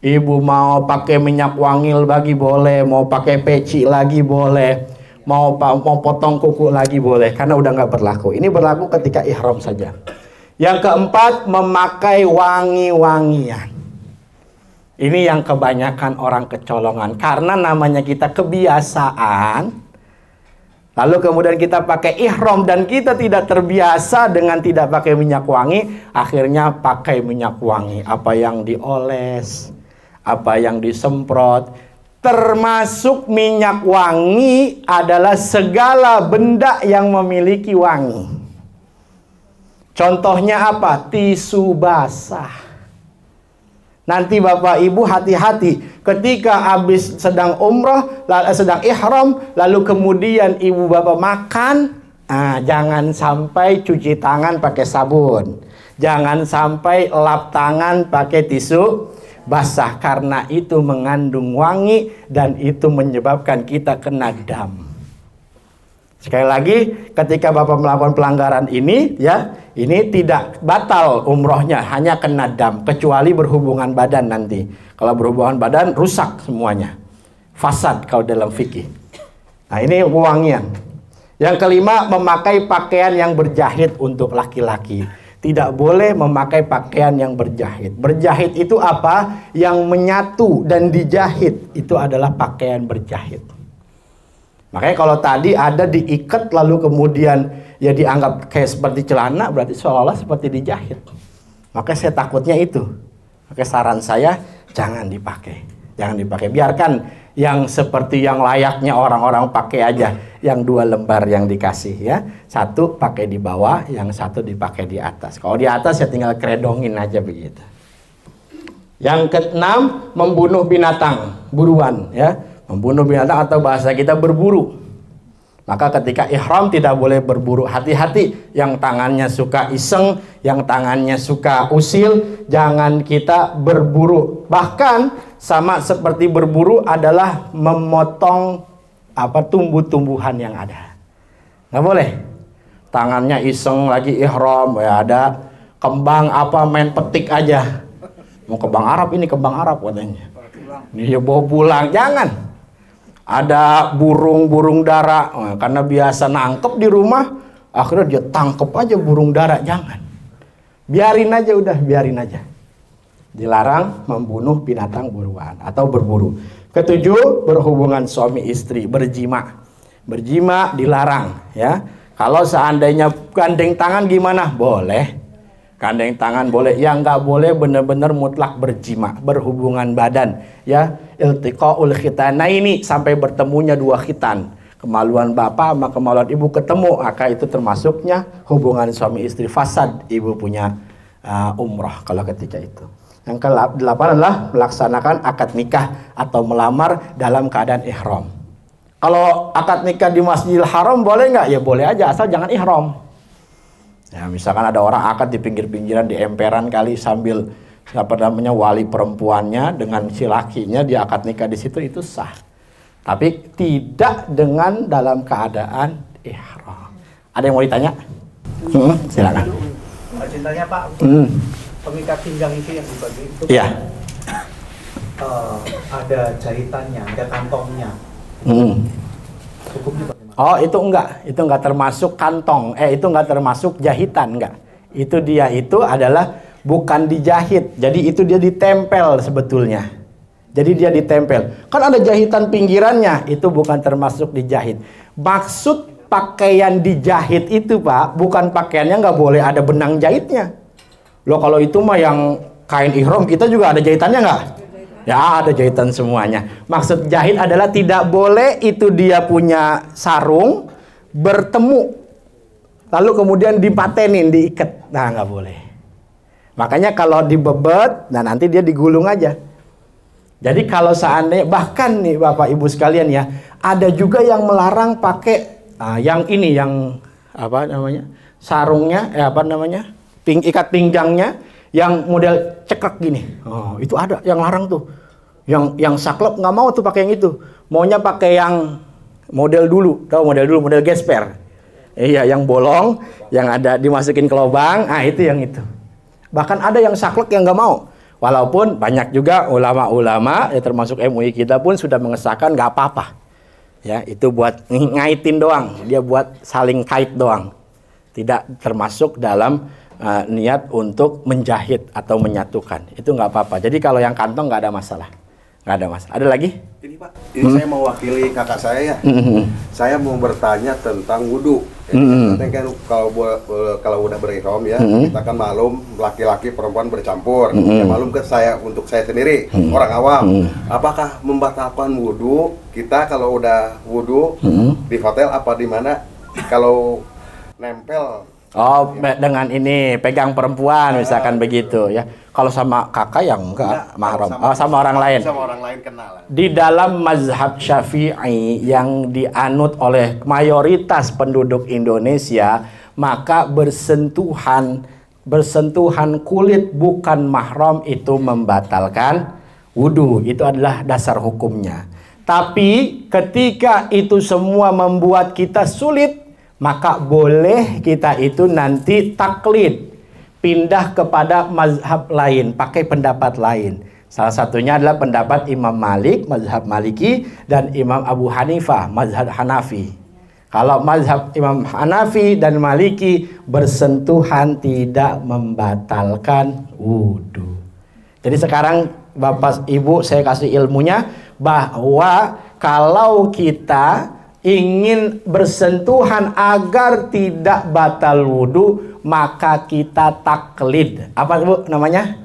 Ibu mau pakai minyak wangi lagi boleh, mau pakai peci lagi boleh, mau potong kuku lagi boleh, karena udah nggak berlaku. Ini berlaku ketika ihram saja. Yang keempat, memakai wangi-wangian. Ini yang kebanyakan orang kecolongan, karena namanya kita kebiasaan. Lalu kemudian kita pakai ihram dan kita tidak terbiasa dengan tidak pakai minyak wangi, akhirnya pakai minyak wangi. Apa yang dioles, apa yang disemprot, termasuk minyak wangi adalah segala benda yang memiliki wangi. Contohnya apa? Tisu basah. Nanti Bapak Ibu hati-hati ketika habis sedang umroh, sedang ihram, lalu kemudian Ibu Bapak makan, jangan sampai cuci tangan pakai sabun. Jangan sampai lap tangan pakai tisu basah, karena itu mengandung wangi dan itu menyebabkan kita kena dam. Sekali lagi, ketika Bapak melakukan pelanggaran ini, ya, ini tidak batal umrohnya, hanya kena dam, kecuali berhubungan badan nanti. Kalau berhubungan badan, rusak semuanya. Fasad kalau dalam fikih. Nah, ini wangian. Yang kelima, memakai pakaian yang berjahit untuk laki-laki. Tidak boleh memakai pakaian yang berjahit. Berjahit itu apa? Yang menyatu dan dijahit, itu adalah pakaian berjahit. Makanya kalau tadi ada diikat lalu kemudian ya dianggap kayak seperti celana, berarti seolah-olah seperti dijahit. Maka saya takutnya itu. Maka saran saya jangan dipakai. Jangan dipakai. Biarkan yang seperti yang layaknya orang-orang pakai aja. Yang 2 lembar yang dikasih ya. 1 pakai di bawah, yang 1 dipakai di atas. Kalau di atas ya tinggal kredongin aja begitu. Yang keenam, membunuh binatang, buruan ya. Membunuh binatang atau bahasa kita berburu. Maka ketika ihram tidak boleh berburu. Hati-hati, yang tangannya suka iseng, yang tangannya suka usil, jangan kita berburu. Bahkan sama seperti berburu adalah memotong tumbuh-tumbuhan yang ada. Nggak boleh. Tangannya iseng lagi ihram, ya ada kembang apa main petik aja. Mau kembang Arab, ini kembang Arab katanya. Ini ya bawa pulang, jangan. Ada burung-burung dara, karena biasa nangkep di rumah, akhirnya dia tangkep aja burung dara, jangan. Biarin aja udah, biarin aja. Dilarang membunuh binatang buruan atau berburu. Ketujuh, berhubungan suami istri, berjima. Berjima dilarang ya. Kalau seandainya gandeng tangan gimana? Boleh. Gandeng tangan boleh, yang nggak boleh benar-benar mutlak berjima, berhubungan badan ya. Iltiqaul khitanaini, sampai bertemunya 2 khitan. Kemaluan bapak sama kemaluan ibu ketemu, maka itu termasuknya hubungan suami istri. Fasad, ibu punya umrah kalau ketika itu. Yang ke-8 adalah melaksanakan akad nikah atau melamar dalam keadaan ihram. Kalau akad nikah di Masjidil Haram boleh nggak? Ya boleh aja, asal jangan ihram. Ya, misalkan ada orang akad di pinggir-pinggiran, di emperan kali, sambil wali perempuannya dengan si lakinya dia akad nikah di situ, itu sah. Tapi tidak dengan dalam keadaan ihram. Ada yang mau ditanya? Silakan. Cintanya Pak, pengikat pinggang itu yang dibagi itu. Iya. Ada jahitannya, ada kantongnya. Hukumnya bagaimana? Oh, itu enggak termasuk kantong. Itu enggak termasuk jahitan, enggak. Itu dia itu adalah bukan dijahit. Jadi itu dia ditempel sebetulnya. Jadi dia ditempel. Kan ada jahitan pinggirannya, itu bukan termasuk dijahit. Maksud pakaian dijahit itu, Pak, bukan pakaiannya nggak boleh ada benang jahitnya. Loh, kalau itu mah yang kain ihram kita juga ada jahitannya nggak? Ya, ada jahitan semuanya. Maksud jahit adalah tidak boleh itu dia punya sarung bertemu lalu kemudian dipatenin, diikat. Nah, nggak boleh. Makanya kalau dibebet, nah nanti dia digulung aja. Jadi kalau seandainya, bahkan nih Bapak Ibu sekalian ya, ada juga yang melarang pakai yang ini, yang apa namanya, sarungnya, ikat pinggangnya yang model cekrek gini. Oh, itu ada yang larang tuh. Yang saklek nggak mau tuh pakai yang itu. Maunya pakai yang model dulu, tahu model gesper. Iya, yang bolong, yang ada dimasukin ke lubang. Ah, itu yang itu. Bahkan ada yang saklek yang nggak mau. Walaupun banyak juga ulama-ulama, ya termasuk MUI kita pun sudah mengesahkan nggak apa-apa. Ya, itu buat ngaitin doang. Dia buat saling kait doang. Tidak termasuk dalam niat untuk menjahit atau menyatukan. Itu nggak apa-apa. Jadi kalau yang kantong nggak ada masalah. Nggak ada masalah. Ada lagi? Ini Pak, ini saya mewakili kakak saya ya. Saya mau bertanya tentang wudhu. Nanti kan kalau udah berihram ya, kita kan malum laki-laki perempuan bercampur. Ya, malum ke saya, untuk saya sendiri orang awam. Apakah membatalkan wudhu kita kalau udah wudhu di hotel apa di mana? Kalau nempel. Oh, dengan ini pegang perempuan misalkan begitu ya. Kalau sama kakak yang enggak mahram. Sama orang lain. Sama orang lain kenal. Di dalam mazhab Syafi'i yang dianut oleh mayoritas penduduk Indonesia, maka bersentuhan kulit bukan mahram itu membatalkan wudu. Itu adalah dasar hukumnya. Tapi ketika itu semua membuat kita sulit, maka boleh kita itu nanti taklid, pindah kepada mazhab lain, pakai pendapat lain. Salah satunya adalah pendapat Imam Malik, mazhab Maliki, dan Imam Abu Hanifah, mazhab Hanafi. Kalau mazhab Imam Hanafi dan Maliki, bersentuhan tidak membatalkan wudhu. Jadi sekarang Bapak Ibu saya kasih ilmunya, bahwa kalau kita ingin bersentuhan agar tidak batal wudhu, maka kita taklid. Apa Bu namanya?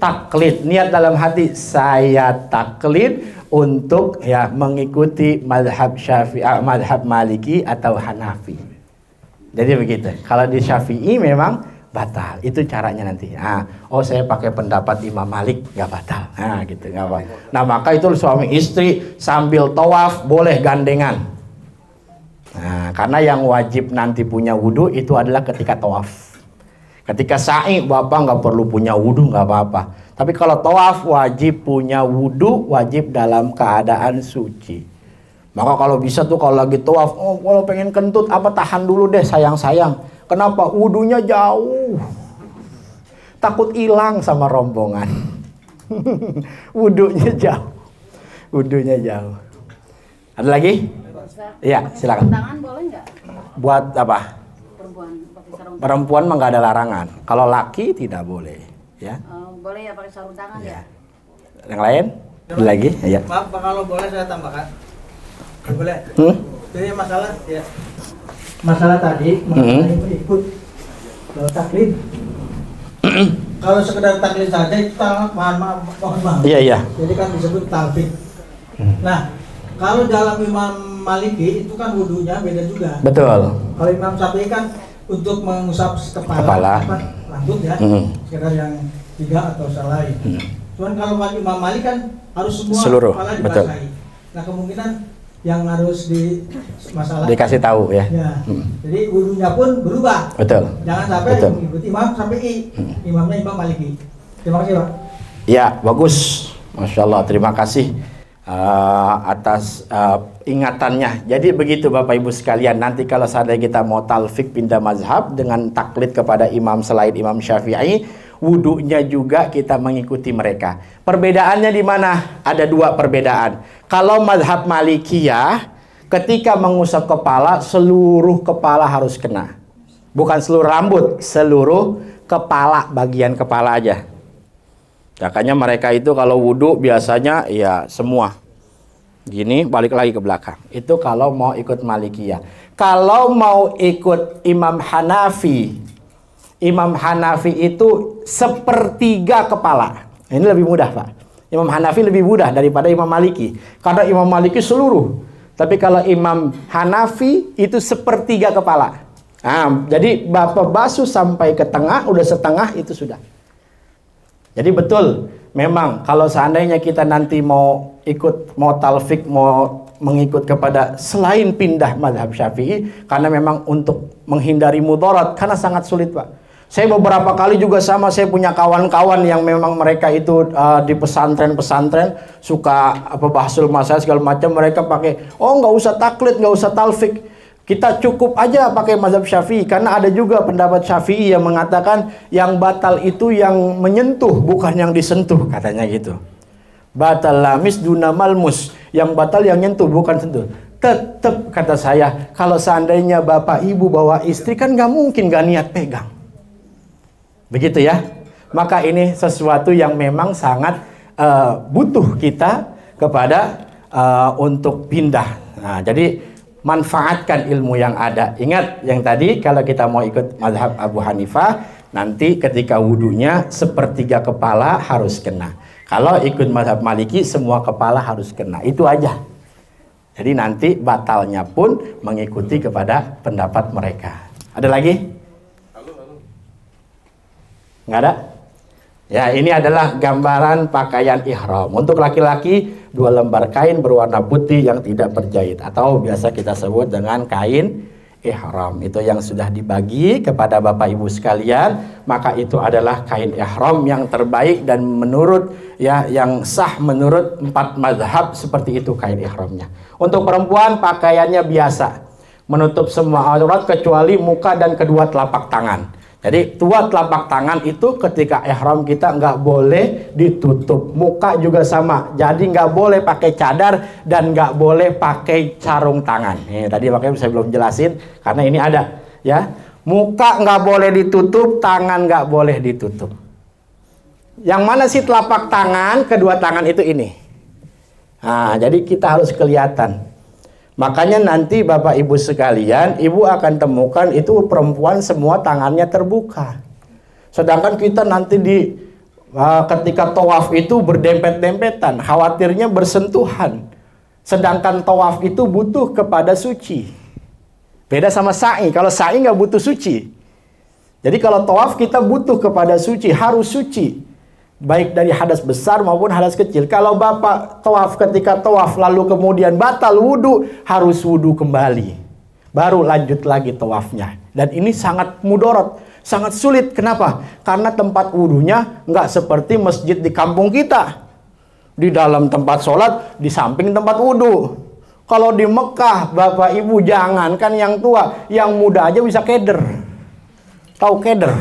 taklid, niat dalam hati saya taklid untuk ya mengikuti mazhab Syafi'i, mazhab Maliki atau Hanafi. Jadi begitu. Kalau di Syafi'i memang batal. Itu caranya nanti. Oh saya pakai pendapat Imam Malik nggak batal. Gitu nggak apa. Nah maka itu suami istri sambil tawaf boleh gandengan. Nah karena yang wajib nanti punya wudhu itu adalah ketika tawaf. Ketika sa'i bapak nggak perlu punya wudhu nggak apa-apa. Tapi kalau tawaf wajib punya wudhu, wajib dalam keadaan suci. Maka kalau bisa tuh kalau lagi tawaf, oh kalau pengen kentut apa tahan dulu deh sayang-sayang. Kenapa? Wudhunya jauh. Takut hilang sama rombongan. Wudhunya jauh. Wudhunya jauh. Ada lagi? Iya, silakan. Tangan boleh nggak? Buat apa? Perempuan pakai sarung tangan. Perempuan mah nggak ada larangan. Kalau laki tidak boleh, ya. Boleh ya pakai sarung tangan ya? Yang lain? Ada lagi? Ya. Maaf Pak, kalau boleh saya tambahkan. Boleh. Jadi masalah ya. Masalah tadi mengenai ikut taklid. Kalau sekedar taklid saja itu mohon maaf. Iya. Jadi kan disebut talfik. Nah, kalau dalam Imam Maliki itu kan wudhunya beda juga. Betul. Kalau Imam Syafi'i kan untuk mengusap kepala. Rambut ya, sekedar yang 3 atau selai. Cuman kalau Imam Malik kan harus semua seluruh kepala betul. dibasahi. Nah kemungkinan yang harus di masalah dikasih tahu ya. Jadi wudhunya pun berubah. Betul. Jangan sampai Betul. mengikuti Imam Syafi'i, imamnya Imam Maliki. Terima kasih Pak. Ya bagus, Masya Allah. Terima kasih atas ingatannya. Jadi begitu Bapak Ibu sekalian. Nanti kalau seandainya kita mau talfik pindah mazhab dengan taklid kepada imam selain Imam Syafi'i, wudhunya juga kita mengikuti mereka. Perbedaannya di mana? Ada 2 perbedaan. Kalau mazhab Malikiyah, ketika mengusap kepala, seluruh kepala harus kena. Bukan seluruh rambut, seluruh kepala, bagian kepala aja. Makanya mereka itu kalau wudhu biasanya ya semua. Gini balik lagi ke belakang. Itu kalau mau ikut Malikiyah. Kalau mau ikut Imam Hanafi, Imam Hanafi itu 1/3 kepala. Ini lebih mudah Pak. Imam Hanafi lebih mudah daripada Imam Maliki. Karena Imam Maliki seluruh. Tapi kalau Imam Hanafi itu 1/3 kepala. Nah, jadi Bapak basuh sampai ke tengah, udah setengah itu sudah. Jadi betul, memang kalau seandainya kita nanti mau ikut, mau talfik, mau mengikut kepada selain pindah mazhab Syafi'i, karena memang untuk menghindari mudarat, karena sangat sulit Pak. Saya beberapa kali juga sama, saya punya kawan-kawan yang memang mereka itu di pesantren-pesantren suka bahasul masalah segala macam, mereka pakai, oh nggak usah taklid, nggak usah talfik. Kita cukup aja pakai mazhab Syafi'i, karena ada juga pendapat Syafi'i yang mengatakan yang batal itu yang menyentuh, bukan yang disentuh, katanya gitu. Batal lamis duna malmus, yang batal yang nyentuh, bukan sentuh. Tetap kata saya, kalau seandainya bapak ibu bawa istri kan nggak mungkin nggak niat pegang. Begitu ya. Maka ini sesuatu yang memang sangat butuh kita kepada untuk pindah. Nah, jadi manfaatkan ilmu yang ada. Ingat yang tadi, kalau kita mau ikut mazhab Abu Hanifah, nanti ketika wudhunya 1/3 kepala harus kena. Kalau ikut mazhab Maliki, semua kepala harus kena. Itu aja. Jadi nanti batalnya pun mengikuti kepada pendapat mereka. Ada lagi? Nggak ada? Ya, ini adalah gambaran pakaian ihram. Untuk laki-laki 2 lembar kain berwarna putih yang tidak berjahit, atau biasa kita sebut dengan kain ihram. Itu yang sudah dibagi kepada Bapak Ibu sekalian, maka itu adalah kain ihram yang terbaik dan menurut yang sah menurut 4 mazhab, seperti itu kain ihramnya. Untuk perempuan pakaiannya biasa, menutup semua aurat kecuali muka dan kedua telapak tangan. Jadi dua telapak tangan itu ketika ihram kita nggak boleh ditutup. Muka juga sama. Jadi nggak boleh pakai cadar dan nggak boleh pakai sarung tangan. Tadi makanya saya belum jelasin karena ini ada ya. Muka nggak boleh ditutup, tangan nggak boleh ditutup. Yang mana sih telapak tangan? Kedua tangan itu ini. Nah, jadi kita harus kelihatan. Makanya nanti Bapak Ibu sekalian, Ibu akan temukan itu perempuan semua tangannya terbuka. Sedangkan kita nanti di ketika tawaf itu berdempet-dempetan, khawatirnya bersentuhan. Sedangkan tawaf itu butuh kepada suci. Beda sama sa'i. Kalau sa'i nggak butuh suci. Jadi kalau tawaf kita butuh kepada suci, harus suci. Baik dari hadas besar maupun hadas kecil. Kalau Bapak tawaf, ketika tawaf lalu kemudian batal wudu, harus wudu kembali. Baru lanjut lagi tawafnya. Dan ini sangat mudorot, sangat sulit. Kenapa? Karena tempat wudunya nggak seperti masjid di kampung kita. Di dalam tempat sholat, di samping tempat wudu. Kalau di Mekah, Bapak Ibu jangankan yang tua, yang muda aja bisa keder. Tahu keder?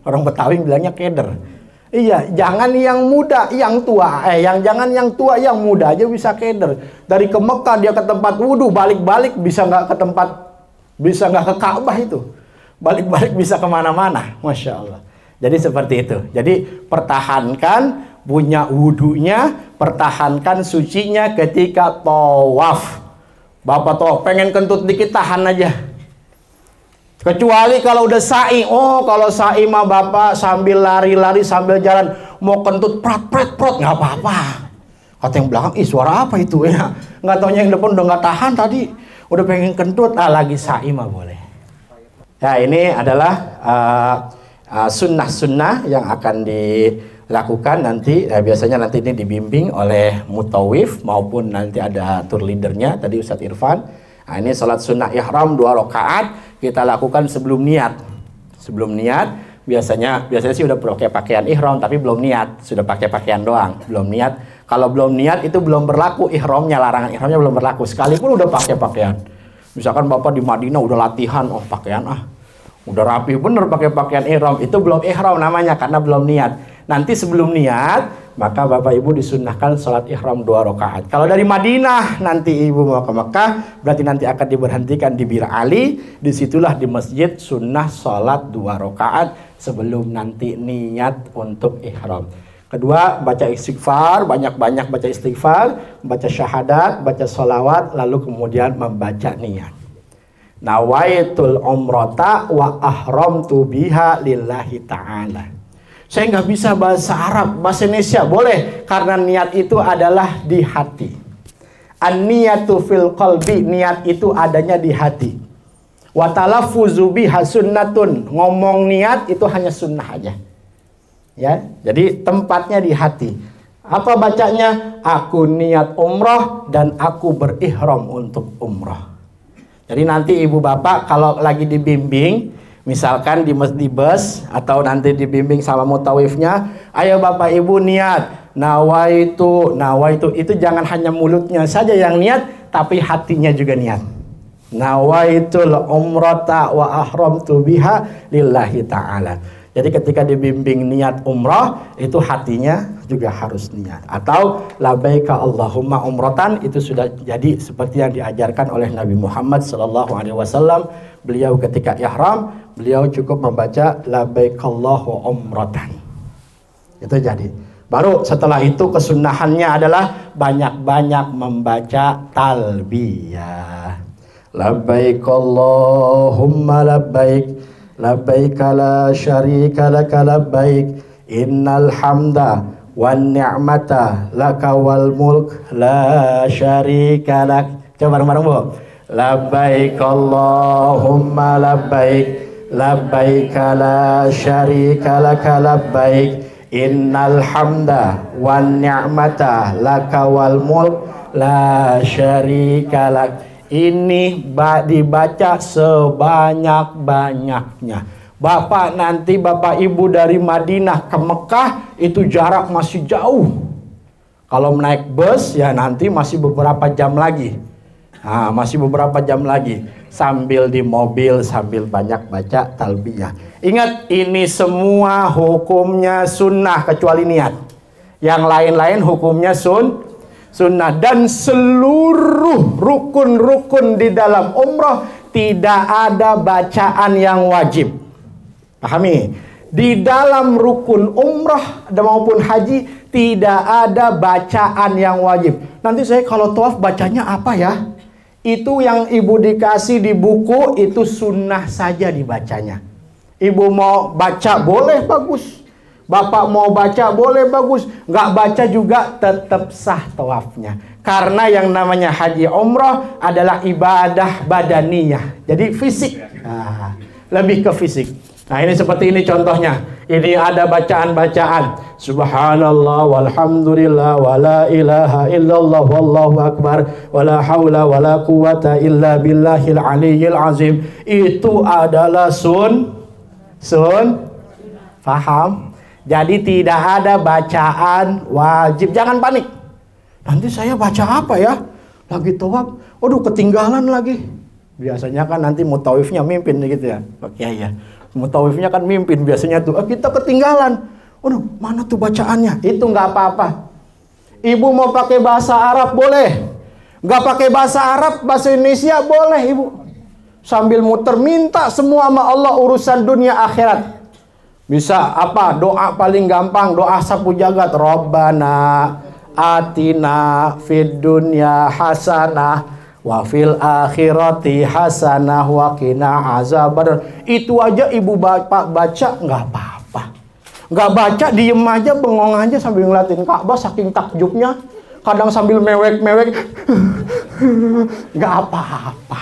Orang Betawi bilangnya keder. Iya, jangan yang muda, yang tua. Jangan yang tua, yang muda aja bisa keder. Dari ke Mekah dia ke tempat wudu, balik-balik bisa nggak ke tempat, bisa nggak ke Ka'bah itu. Balik-balik bisa kemana-mana, Masya Allah. Jadi seperti itu. Jadi pertahankan punya wudunya, pertahankan sucinya ketika tawaf. Bapak tawaf pengen kentut dikit, tahan aja. Kecuali kalau udah sa'i. Oh, kalau sa'i mah Bapak sambil lari-lari, sambil jalan, mau kentut prat-prat-prat, nggak apa-apa. Kata yang belakang, ih suara apa itu ya? Nggak taunya yang depan udah nggak tahan tadi, udah pengen kentut, lagi sa'i mah boleh. Ya, ini adalah sunnah-sunnah yang akan dilakukan nanti. Biasanya nanti ini dibimbing oleh mutawif maupun nanti ada tour leadernya, tadi Ustadz Irfan. Nah, ini salat sunnah ihram 2 rakaat kita lakukan sebelum niat. Sebelum niat biasanya sih udah pakai pakaian ihram tapi belum niat, sudah pakai pakaian doang, belum niat. Kalau belum niat itu belum berlaku ihramnya, larangan ihramnya belum berlaku. Sekalipun udah pakai pakaian. Misalkan Bapak di Madinah udah latihan, oh pakaian udah rapi bener pakai pakaian ihram, itu belum ihram namanya karena belum niat. Nanti sebelum niat maka Bapak Ibu disunnahkan sholat ihram 2 rakaat. Kalau dari Madinah nanti Ibu mau ke Mekah, berarti nanti akan diberhentikan di Bir Ali. Disitulah di masjid sunnah sholat 2 rakaat sebelum nanti niat untuk ihram. Kedua, baca istighfar, banyak-banyak baca istighfar, baca syahadat, baca sholawat, lalu kemudian membaca niat. Nawaitul umrata wa ahramtu biha lillahi ta'ala. Saya nggak bisa bahasa Arab, bahasa Indonesia boleh, karena niat itu adalah di hati. An-niyatu fil qalbi, niat itu adanya di hati. Wa talaffuzu biha sunnatun, ngomong niat itu hanya sunnah aja. Ya, jadi tempatnya di hati. Apa bacanya? Aku niat umrah dan aku berihram untuk umrah. Jadi nanti ibu bapak kalau lagi dibimbing, misalkan di bus atau nanti dibimbing sama mutawifnya, ayo bapak ibu niat nawaitu, itu jangan hanya mulutnya saja yang niat, tapi hatinya juga niat. Nawaitul umrata wa ahramtu biha lillahi ta'ala. Jadi ketika dibimbing niat umrah, itu hatinya juga harus niat. Atau labbaika Allahumma umratan, itu sudah jadi seperti yang diajarkan oleh Nabi Muhammad SAW. Beliau ketika ihram, beliau cukup membaca labbaikallahu umratan. Itu jadi. Baru setelah itu kesunahannya adalah banyak-banyak membaca talbiyah. Labbaikallahumma labbaik. Labbaika la syarika laka labbaik innal hamda wan ni'mata laka wal mulk la syarika lak. Coba bareng-bareng Bu. Labbaik Allahumma labbaik labbaika la syarika laka labbaik innal hamda wan ni'mata laka wal mulk la syarika lak. Ini dibaca sebanyak-banyaknya. Bapak nanti bapak ibu dari Madinah ke Mekah itu jarak masih jauh. Kalau naik bus ya nanti masih beberapa jam lagi. Nah, masih beberapa jam lagi. Sambil di mobil sambil banyak baca talbiyah. Ingat, ini semua hukumnya sunnah kecuali niat. Yang lain-lain hukumnya sunnah. Dan seluruh rukun-rukun di dalam umrah tidak ada bacaan yang wajib. Pahami? Di dalam rukun umrah maupun haji tidak ada bacaan yang wajib. Nanti saya kalau tawaf bacanya apa ya? Itu yang ibu dikasih di buku itu sunnah saja dibacanya. Ibu mau baca boleh, bagus. Bapak mau baca boleh, bagus. Nggak baca juga tetap sah tawafnya. Karena yang namanya haji umrah adalah ibadah badaniyah. Jadi fisik. Nah, lebih ke fisik. Nah, ini seperti ini contohnya. Ini ada bacaan-bacaan. Subhanallah walhamdulillah wala ilaha illallah wallahu akbar wala haula wala quwata illa billahil aliyyil azim. Itu adalah sun. Paham? Jadi tidak ada bacaan wajib. Jangan panik. Nanti saya baca apa ya? Lagi tawaf, aduh ketinggalan lagi. Biasanya kan nanti mutawifnya mimpin gitu ya. Oke ya. Mutawifnya kan mimpin biasanya tuh. Kita ketinggalan. Aduh, mana tuh bacaannya? Itu nggak apa-apa. Ibu mau pakai bahasa Arab boleh. Nggak pakai bahasa Arab, bahasa Indonesia boleh ibu. Sambil muter minta semua sama Allah urusan dunia akhirat. Bisa apa? Doa paling gampang, doa sapu jagat. Rabbana atina fid dunya hasanah wa fil akhirati hasanah wa qina azabar. Itu aja ibu bapak baca nggak apa-apa. Nggak baca diem aja, bengong aja sambil ngeliatin Ka'bah saking takjubnya. Kadang sambil mewek-mewek. Nggak apa-apa.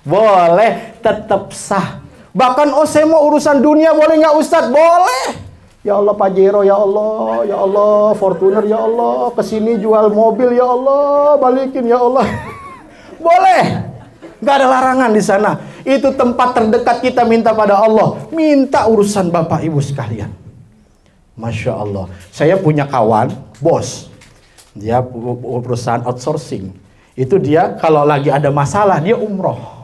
Boleh, tetap sah. Bahkan saya mau urusan dunia boleh nggak Ustadz? Boleh. Ya Allah Pajero, ya Allah Fortuner, ya Allah kesini jual mobil, ya Allah balikin, ya Allah. Boleh, nggak ada larangan di sana. Itu tempat terdekat kita minta pada Allah. Minta urusan bapak ibu sekalian. Masya Allah. Saya punya kawan, bos. Dia perusahaan outsourcing. Itu dia kalau lagi ada masalah dia umroh.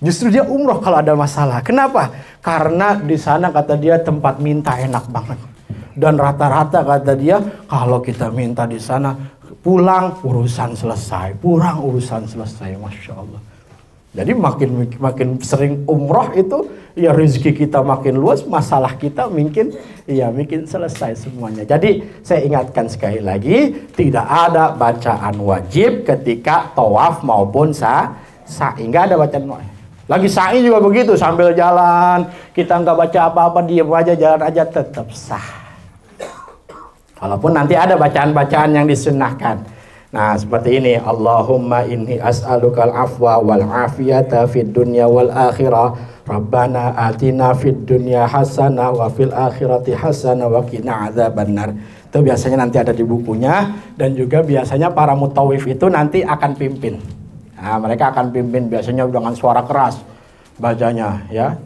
Justru dia umroh kalau ada masalah. Kenapa? Karena di sana kata dia tempat minta enak banget. Dan rata-rata kata dia kalau kita minta di sana pulang urusan selesai, pulang urusan selesai, masya Allah. Jadi makin sering umroh itu ya rezeki kita makin luas, masalah kita makin selesai semuanya. Jadi saya ingatkan sekali lagi, tidak ada bacaan wajib ketika tawaf maupun sa'i. Nggak ada bacaan wajib. Lagi sa'i juga begitu, sambil jalan kita nggak baca apa-apa, diam aja, jalan aja, tetap sah. Walaupun nanti ada bacaan-bacaan yang disunnahkan. Nah seperti ini, Allahumma inni as'alukal afwa wal afiyata fid dunya wal akhirah. Rabbana atina fid dunya hasanah wa fil akhirati hasanah wa qina adzabannar. Itu biasanya nanti ada di bukunya. Dan juga biasanya para mutawif itu nanti akan pimpin. Nah, mereka akan pimpin biasanya dengan suara keras bacanya ya.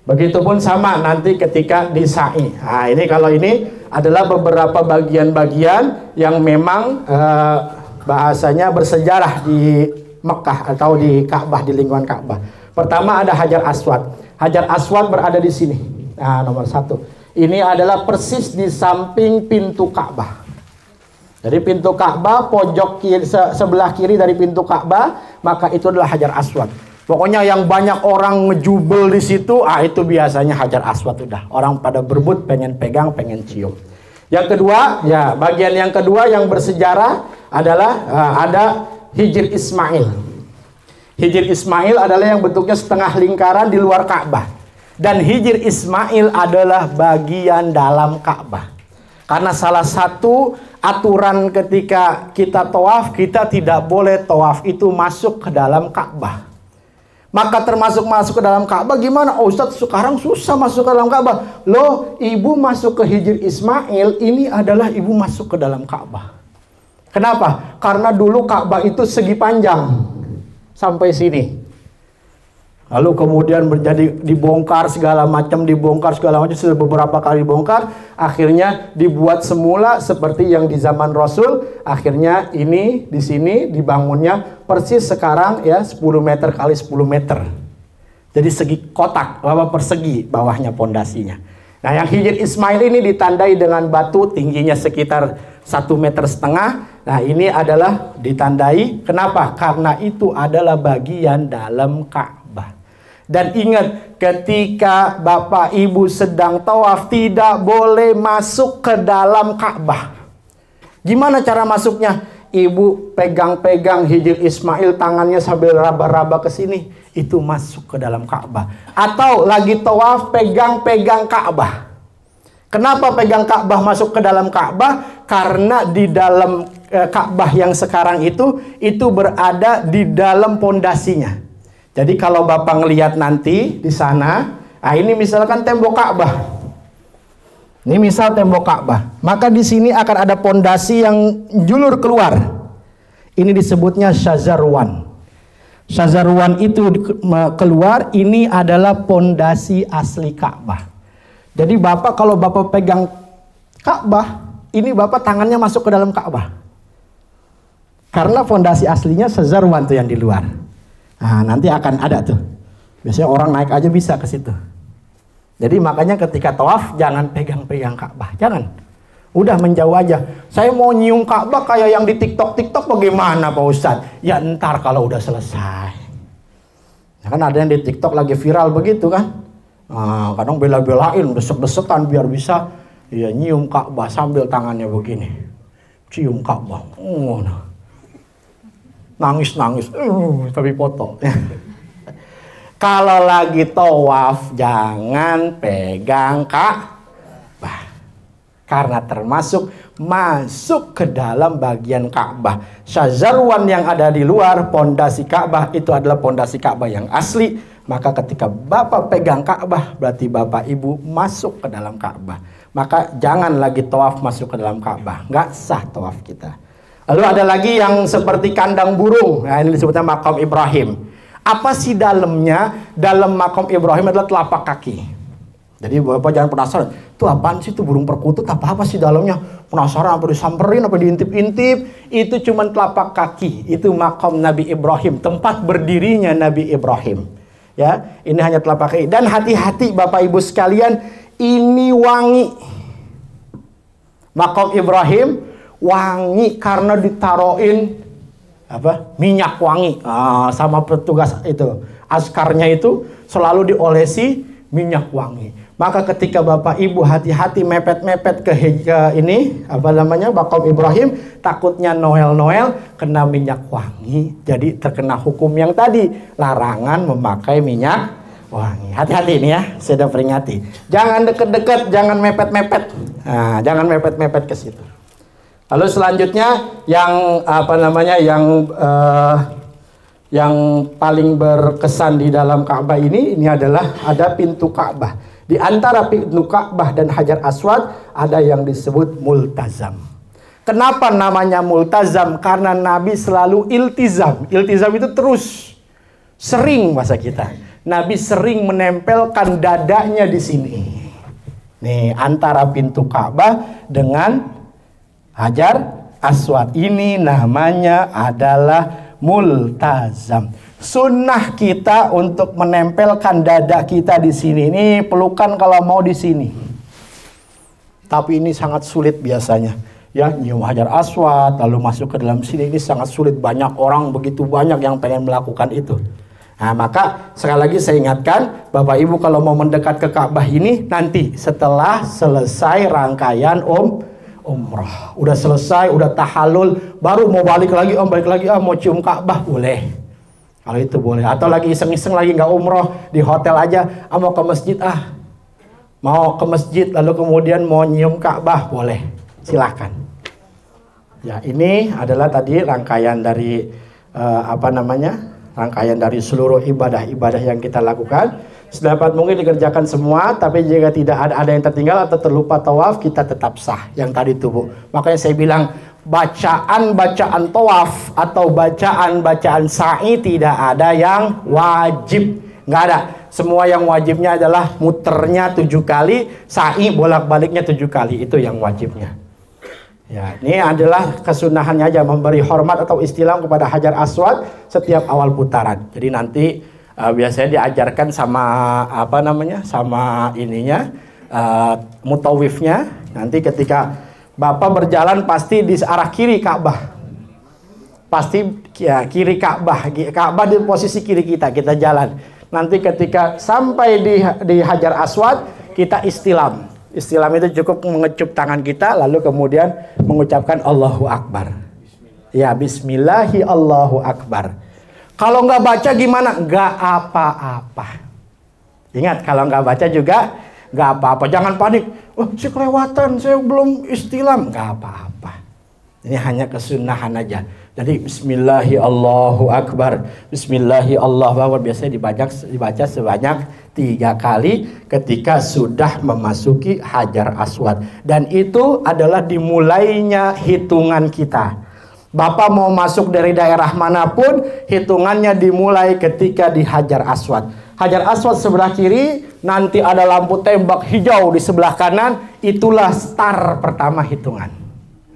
Begitupun sama nanti ketika di sa'i. Nah, ini kalau ini adalah beberapa bagian-bagian yang memang bahasanya bersejarah di Mekah atau di Ka'bah, di lingkungan Ka'bah. Pertama ada Hajar Aswad. Hajar Aswad berada di sini. Nah, nomor 1. Ini adalah persis di samping pintu Ka'bah. Jadi pintu Ka'bah pojok kiri, sebelah kiri dari pintu Ka'bah, maka itu adalah Hajar Aswad. Pokoknya yang banyak orang ngejubel di situ, itu biasanya Hajar Aswad udah. Orang pada berebut, pengen pegang, pengen cium. Yang kedua, ya bagian yang kedua yang bersejarah adalah ada Hijr Ismail. Hijr Ismail adalah yang bentuknya setengah lingkaran di luar Ka'bah. Dan Hijr Ismail adalah bagian dalam Ka'bah. Karena salah satu aturan ketika kita tawaf, kita tidak boleh tawaf itu masuk ke dalam Ka'bah. Maka termasuk masuk ke dalam Ka'bah gimana? Oh Ustadz, sekarang susah masuk ke dalam Ka'bah. Loh, ibu masuk ke Hijr Ismail, ini adalah ibu masuk ke dalam Ka'bah. Kenapa? Karena dulu Ka'bah itu segi panjang sampai sini. Lalu kemudian menjadi dibongkar segala macam, sudah beberapa kali dibongkar. Akhirnya dibuat semula seperti yang di zaman Rasul. Akhirnya ini di sini dibangunnya persis sekarang ya 10 meter kali 10 meter. Jadi segi kotak, persegi bawahnya pondasinya. Nah yang Hijr Ismail ini ditandai dengan batu tingginya sekitar 1,5 meter. Nah ini adalah ditandai. Kenapa? Karena itu adalah bagian dalam Ka'bah. Dan ingat, ketika bapak ibu sedang tawaf tidak boleh masuk ke dalam Ka'bah. Gimana cara masuknya? ibu pegang-pegang hijir Ismail tangannya sambil raba-raba ke sini, itu masuk ke dalam Ka'bah. Atau lagi tawaf pegang-pegang Ka'bah. Kenapa pegang Ka'bah masuk ke dalam Ka'bah? Karena di dalam Ka'bah yang sekarang itu berada di dalam pondasinya. Jadi kalau Bapak ngelihat nanti di sana, nah ini misalkan tembok Ka'bah. Ini misal tembok Ka'bah. Maka di sini akan ada pondasi yang julur keluar. Ini disebutnya Syazarwan. Syazarwan itu keluar, ini adalah pondasi asli Ka'bah. Jadi Bapak kalau Bapak pegang Ka'bah, ini Bapak tangannya masuk ke dalam Ka'bah. Karena fondasi aslinya Syazarwan tuh yang di luar. Nah, nanti akan ada tuh. Biasanya orang naik aja bisa ke situ. Jadi makanya ketika tawaf jangan pegang-pegang Ka'bah, jangan. Udah menjauh aja. Saya mau nyium Ka'bah kayak yang di TikTok bagaimana Pak Ustadz? Ya ntar kalau udah selesai. Ya kan ada yang di TikTok lagi viral begitu kan? Nah, kadang bela-belain, desek-desekan biar bisa ya nyium Ka'bah sambil tangannya begini. Cium Ka'bah. Nah. Nangis-nangis. Tapi foto. Kalau lagi tawaf jangan pegang Ka'bah. Karena termasuk masuk ke dalam bagian Ka'bah. Syazarwan yang ada di luar pondasi Ka'bah itu adalah pondasi Ka'bah yang asli. Maka ketika Bapak pegang Ka'bah berarti Bapak Ibu masuk ke dalam Ka'bah. Maka jangan lagi tawaf masuk ke dalam Ka'bah. Nggak sah tawaf kita. Lalu ada lagi yang seperti kandang burung. Nah, ini disebutnya Maqam Ibrahim. Apa sih dalamnya? Dalam Maqam Ibrahim adalah telapak kaki. Jadi Bapak jangan penasaran, itu apaan sih, itu burung perkutut, apa sih dalamnya? Penasaran apa disamperin, apa diintip-intip? Itu cuma telapak kaki. Itu Maqam Nabi Ibrahim, tempat berdirinya Nabi Ibrahim. Ya, ini hanya telapak kaki. Dan hati-hati Bapak Ibu sekalian, ini wangi. Maqam Ibrahim wangi karena ditaruhin apa? Minyak wangi. Sama petugas itu, askarnya itu selalu diolesi minyak wangi. Maka ketika Bapak Ibu hati-hati mepet-mepet ke ini apa namanya Maqam Ibrahim, takutnya Noel kena minyak wangi, jadi terkena hukum yang tadi, larangan memakai minyak wangi. Hati-hati ini ya, saya sudah peringati. Jangan deket-deket, jangan mepet-mepet. Nah, jangan mepet-mepet ke situ. Lalu selanjutnya yang apa namanya yang paling berkesan di dalam Ka'bah ini adalah ada pintu Ka'bah. Di antara pintu Ka'bah dan Hajar Aswad ada yang disebut multazam. Kenapa namanya multazam? Karena Nabi selalu iltizam. Iltizam itu terus, sering bahasa kita. Nabi sering menempelkan dadanya di sini. Nih, antara pintu Ka'bah dengan Hajar Aswad. Ini namanya adalah multazam. Sunnah kita untuk menempelkan dada kita di sini. Ini pelukan kalau mau di sini. Tapi ini sangat sulit biasanya. Ya, nyium Hajar Aswad lalu masuk ke dalam sini, ini sangat sulit. Banyak orang, begitu banyak yang pengen melakukan itu. Nah, maka sekali lagi saya ingatkan, Bapak Ibu kalau mau mendekat ke Ka'bah ini nanti setelah selesai rangkaian umrah, udah selesai, udah tahallul, baru mau balik lagi, mau cium Ka'bah, boleh. Kalau itu boleh. Atau lagi iseng-iseng lagi nggak umroh, di hotel aja, mau ke masjid, mau ke masjid lalu kemudian mau nyium Ka'bah, boleh, silahkan. Ya, ini adalah tadi rangkaian dari rangkaian dari seluruh ibadah-ibadah yang kita lakukan. Sedapat mungkin dikerjakan semua, tapi jika tidak ada yang tertinggal atau terlupa tawaf, kita tetap sah yang tadi itu, Bu. Makanya saya bilang bacaan-bacaan tawaf atau bacaan-bacaan sa'i tidak ada yang wajib, nggak ada. Semua yang wajibnya adalah muternya 7 kali, sa'i bolak-baliknya 7 kali, itu yang wajibnya. Ya, ini adalah kesunahannya aja, memberi hormat atau istilam kepada Hajar Aswad setiap awal putaran. Jadi nanti biasanya diajarkan sama sama ininya mutawifnya. Nanti ketika Bapak berjalan pasti di arah kiri Ka'bah. Pasti ya, kiri Ka'bah. Ka'bah di posisi kiri kita jalan. Nanti ketika sampai di Hajar Aswad, kita istilam. Istilam itu cukup mengecup tangan kita lalu kemudian mengucapkan Allahu Akbar. Ya, bismillahi Allahu Akbar. Kalau nggak baca gimana? Nggak apa-apa. Ingat, kalau nggak baca juga nggak apa-apa. Jangan panik. Oh, saya kelewatan, saya belum istilam. Nggak apa-apa. Ini hanya kesunahan aja. Jadi bismillahi Allahu Akbar. Bismillahi Allahu Akbar biasanya dibaca sebanyak 3 kali ketika sudah memasuki Hajar Aswad. Dan itu adalah dimulainya hitungan kita. Bapak mau masuk dari daerah manapun, hitungannya dimulai ketika di Hajar Aswad. Hajar Aswad sebelah kiri, nanti ada lampu tembak hijau di sebelah kanan, itulah start pertama hitungan.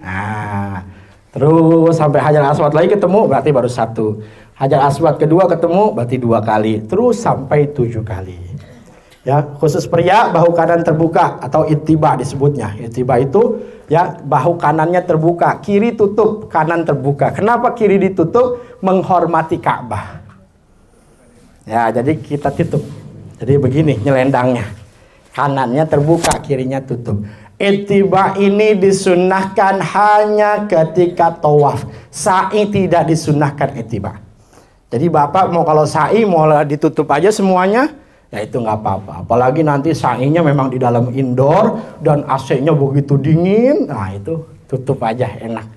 Nah, terus sampai Hajar Aswad lagi ketemu, berarti baru 1. Hajar Aswad kedua ketemu, berarti 2 kali. Terus sampai 7 kali. Ya, khusus pria bahu kanan terbuka atau ittiba disebutnya. Ittiba itu ya bahu kanannya terbuka, kiri tutup, kanan terbuka. Kenapa kiri ditutup? Menghormati Ka'bah. Ya, jadi kita tutup. Jadi begini nyelendangnya. Kanannya terbuka, kirinya tutup. Ittiba ini disunnahkan hanya ketika tawaf. Sa'i tidak disunnahkan ittiba. Jadi Bapak mau kalau sa'i mau ditutup aja semuanya, ya itu nggak apa-apa. Apalagi nanti sa'inya memang di dalam indoor dan AC-nya begitu dingin, nah itu tutup aja enak.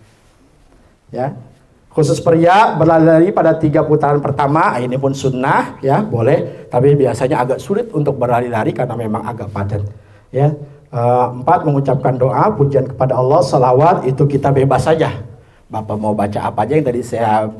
Ya, khusus pria berlari pada 3 putaran pertama, ini pun sunnah ya boleh, tapi biasanya agak sulit untuk berlari-lari karena memang agak padat. Ya, 4 mengucapkan doa pujian kepada Allah, salawat itu kita bebas saja. Bapak mau baca apa aja yang tadi saya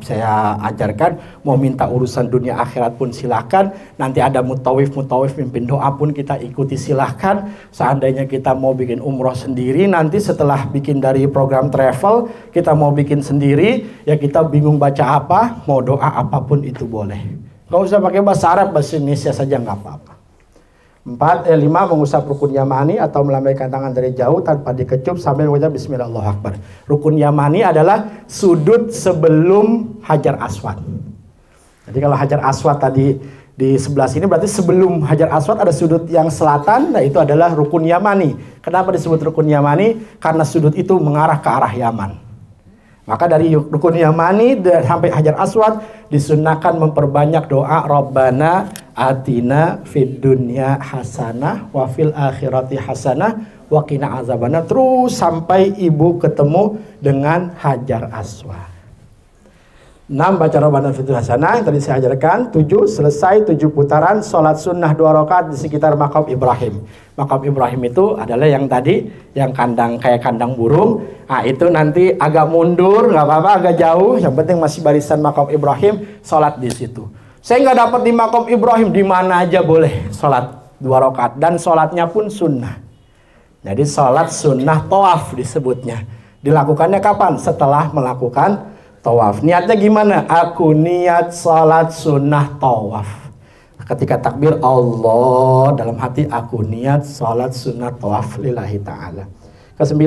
ajarkan, mau minta urusan dunia akhirat pun silahkan. Nanti ada mutawif mimpin doa pun kita ikuti silahkan. Seandainya kita mau bikin umroh sendiri, nanti setelah bikin dari program travel, kita mau bikin sendiri, ya kita bingung baca apa, mau doa apapun itu boleh. Gak usah pakai bahasa Arab, bahasa Indonesia saja nggak apa-apa. 5 mengusap rukun yamani atau melambaikan tangan dari jauh tanpa dikecup sambil mengucap bismillah Allahu Akbar. Rukun yamani adalah sudut sebelum Hajar Aswad. Jadi kalau Hajar Aswad tadi di sebelah sini berarti sebelum Hajar Aswad ada sudut yang selatan, nah itu adalah rukun yamani. Kenapa disebut rukun yamani? Karena sudut itu mengarah ke arah Yaman. Maka dari rukun yamani sampai Hajar Aswad disunnahkan memperbanyak doa Rabbana atina fid dunya hasanah wa fil akhirati hasanah wa qina azabannar, terus sampai ibu ketemu dengan Hajar Aswad. 6 baca Rabbana fid dunya hasanah yang tadi saya ajarkan. 7 selesai 7 putaran sholat sunnah 2 rakaat di sekitar makam Ibrahim. Makam Ibrahim itu adalah yang tadi yang kandang kayak kandang burung. Nah itu nanti agak mundur nggak apa-apa, agak jauh, yang penting masih barisan makam Ibrahim, sholat di situ. Saya nggak dapat di makam Ibrahim, di mana aja boleh sholat 2 rakaat dan sholatnya pun sunnah. Jadi sholat sunnah tawaf disebutnya. Dilakukannya kapan? Setelah melakukan tawaf. Niatnya gimana? Aku niat sholat sunnah tawaf. Ketika takbir Allah, dalam hati aku niat sholat sunnah tawaf lillahi ta'ala. Ke-9,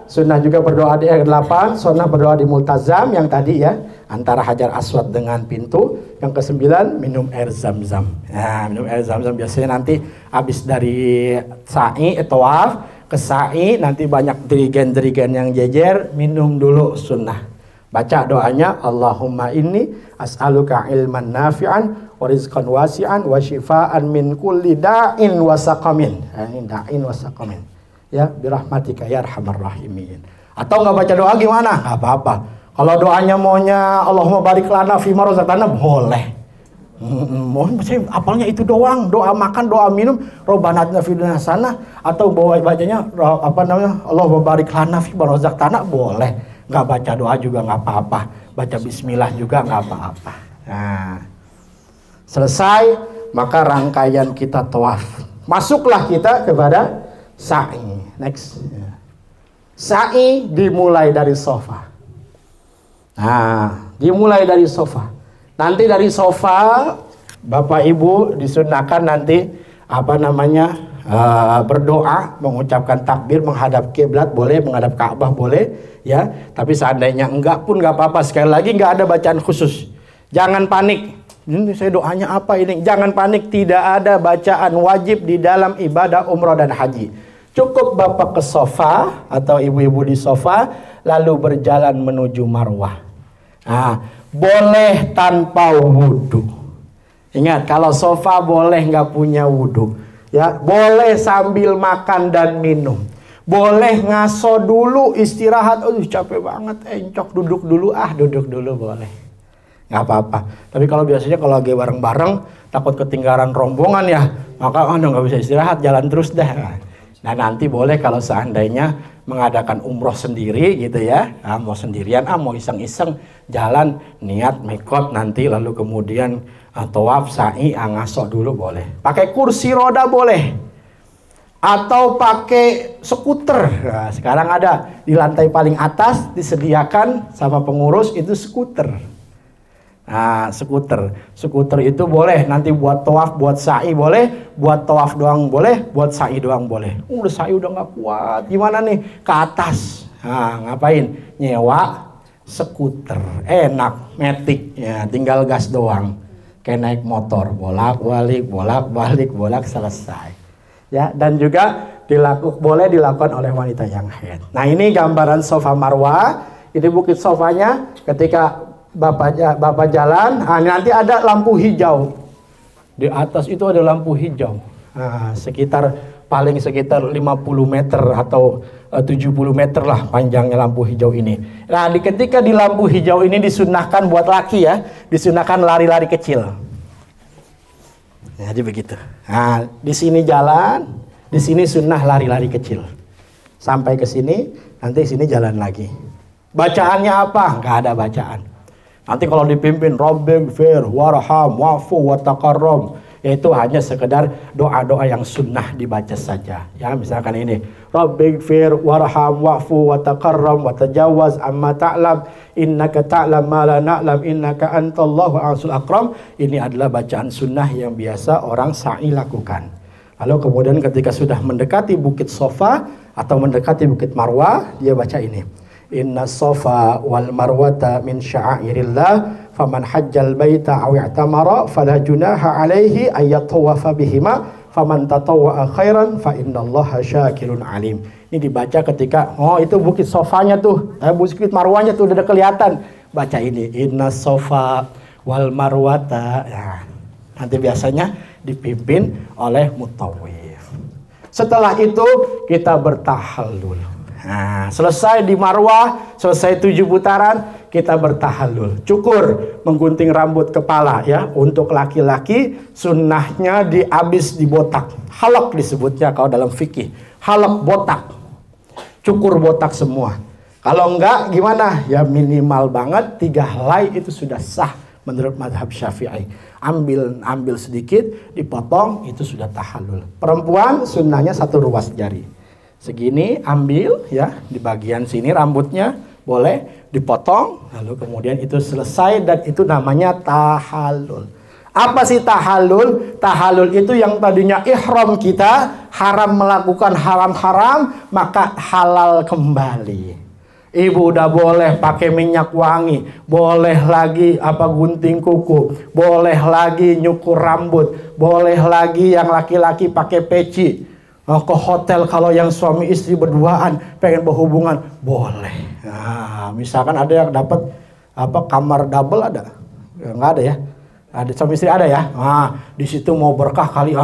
sunnah juga berdoa di 8, sunnah berdoa di multazam yang tadi ya, antara Hajar Aswad dengan pintu. Yang ke-9, minum air zam-zam. Nah, minum air zam-zam biasanya nanti habis dari sa'i, tawaf, ke sa'i, nanti banyak dirigen-dirigen yang jejer, minum dulu sunnah. Baca doanya, Allahumma inni as'aluka ilman nafi'an wa rizqan wasi'an wa shifaan min kulli da'in wa saqamin. Ini da'in wa saqamin. Ya, birahmatika ya arhamar rahimin. Atau nggak baca doa gimana? Nggak apa-apa. Kalau doanya maunya Allahumma barik lana fima razaqtana boleh. Mohon saya apalnya itu doang, doa makan, doa minum, Rabbana atina fid dunya hasanah, atau bawa bacanya apa namanya? Allahumma barik lana fima razaqtana boleh. Nggak baca doa juga nggak apa-apa. Baca bismillah juga nggak apa-apa. Nah, selesai maka rangkaian kita tawaf. Masuklah kita kepada sa'i. Next. Sa'i dimulai dari sofa. Nah, dimulai dari sofa. Nanti dari sofa Bapak Ibu disunahkan nanti apa namanya berdoa, mengucapkan takbir, menghadap kiblat boleh, menghadap Ka'bah boleh, ya. Tapi seandainya enggak pun enggak apa-apa. Sekali lagi enggak ada bacaan khusus. Jangan panik. Ini saya doanya apa ini? Jangan panik. Tidak ada bacaan wajib di dalam ibadah umrah dan haji. Cukup Bapak ke sofa atau ibu-ibu di sofa lalu berjalan menuju Marwah. Nah, boleh tanpa wudhu. Ingat, kalau sofa boleh nggak punya wudhu. Ya, boleh sambil makan dan minum. Boleh ngaso dulu, istirahat. Capek banget, encok, duduk dulu. Duduk dulu boleh. Nggak apa-apa. Tapi kalau biasanya kalau lagi bareng-bareng, takut ketinggalan rombongan ya, maka nggak bisa istirahat, jalan terus dah. Nah nanti boleh kalau seandainya mengadakan umroh sendiri gitu ya, mau sendirian, mau iseng-iseng jalan, niat mikot nanti lalu kemudian tawaf, sa'i, ngaso dulu boleh. Pakai kursi roda boleh, atau pakai skuter. Nah, sekarang ada di lantai paling atas disediakan sama pengurus itu skuter. Nah, skuter itu boleh nanti buat tawaf, buat sa'i boleh, buat tawaf doang boleh, buat sa'i doang boleh. Udah sa'i udah nggak kuat, gimana nih? Ke atas. Nah, ngapain? Nyewa skuter, enak, metik, ya, tinggal gas doang. Kayak naik motor, bolak-balik, selesai. Ya, dan juga boleh dilakukan oleh wanita yang haid. Nah, ini gambaran sofa marwah. Ini bukit sofanya ketika Bapak jalan, nanti ada lampu hijau. Di atas itu ada lampu hijau. Nah, paling sekitar 50 meter atau 70 meter lah panjangnya lampu hijau ini. Nah, ketika di lampu hijau ini disunahkan buat laki ya, disunahkan lari-lari kecil. Jadi begitu. Nah, di sini jalan, di sini sunnah lari-lari kecil. Sampai ke sini, nanti sini jalan lagi. Bacaannya apa? Nggak ada bacaan. Nanti kalau dipimpin Rabbighfir warham wa'fu wataqarrab, yaitu hanya sekedar doa-doa yang sunnah dibaca saja. Ya, misalkan ini Rabbighfir warham wa'fu wataqarrab watajawaz amma ta'lam innaka ta'lam ma la na'lam innaka antallahu azizul akram. Ini adalah bacaan sunnah yang biasa orang sa'i lakukan. Lalu kemudian ketika sudah mendekati bukit Sofa atau mendekati bukit Marwah, dia baca ini. Inna sofa wal marwata min sya'airillah faman hajjal baita aw i'tamara fala junaha alaihi ayyatawafa bihima faman tatawwa'a khairan fa innallaha syakirun alim. Ini dibaca ketika itu bukit sofanya tuh, bukit marwahnya tuh udah kelihatan. Baca ini inna sofa wal marwata. Ya, nanti biasanya dipimpin oleh mutawif. Setelah itu kita bertahallul. Nah, selesai di Marwah, selesai 7 putaran, kita bertahallul. Cukur, menggunting rambut kepala ya. Untuk laki-laki sunnahnya dihabis dibotak. Halak disebutnya kalau dalam fikih. Halak botak. Cukur botak semua. Kalau enggak gimana? Ya minimal banget 3 helai itu sudah sah menurut mazhab Syafi'i. Ambil sedikit, dipotong, itu sudah tahallul. Perempuan sunnahnya 1 ruas jari. Segini ambil ya, di bagian sini rambutnya boleh dipotong, lalu kemudian itu selesai dan itu namanya tahallul. Apa sih tahallul? Tahallul itu yang tadinya ihram kita, haram melakukan haram-haram, maka halal kembali. Ibu udah boleh pakai minyak wangi, boleh lagi gunting kuku, boleh lagi nyukur rambut, boleh lagi yang laki-laki pakai peci. Ke hotel kalau yang suami istri berduaan pengen berhubungan boleh. Nah, misalkan ada yang dapat kamar double ada, nggak ada ya? Ada suami istri ada ya? Nah, di situ mau berkah kali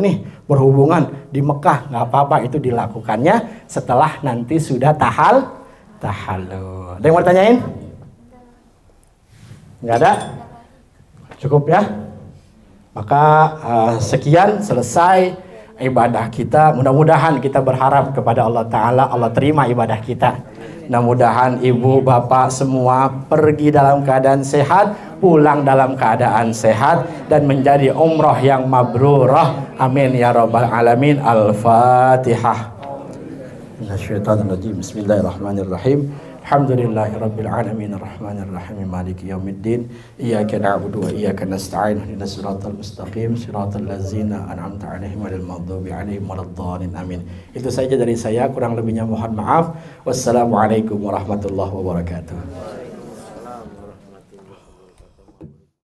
ini berhubungan di Mekah, nggak apa-apa, itu dilakukannya setelah nanti sudah tahallul. Ada yang mau tanyain? Nggak ada? Cukup ya? Maka sekian selesai ibadah kita. Mudah-mudahan kita berharap kepada Allah Ta'ala, Allah terima ibadah kita. Mudah-mudahan ibu bapak semua pergi dalam keadaan sehat, pulang dalam keadaan sehat, dan menjadi umroh yang mabrurah. Amin ya rabbal alamin. Al-Fatihah. Bismillahirrahmanirrahim. Alhamdulillahirabbil alamin arrahmanir rahim maliki yaumiddin iyyaka na'budu wa iyyaka nasta'in ihdinas siratal mustaqim siratal ladzina an'amta 'alaihim ghairil maghdubi 'alaihim waladdallin amin. Itu saja dari saya, kurang lebihnya mohon maaf. Wassalamualaikum warahmatullahi wabarakatuh.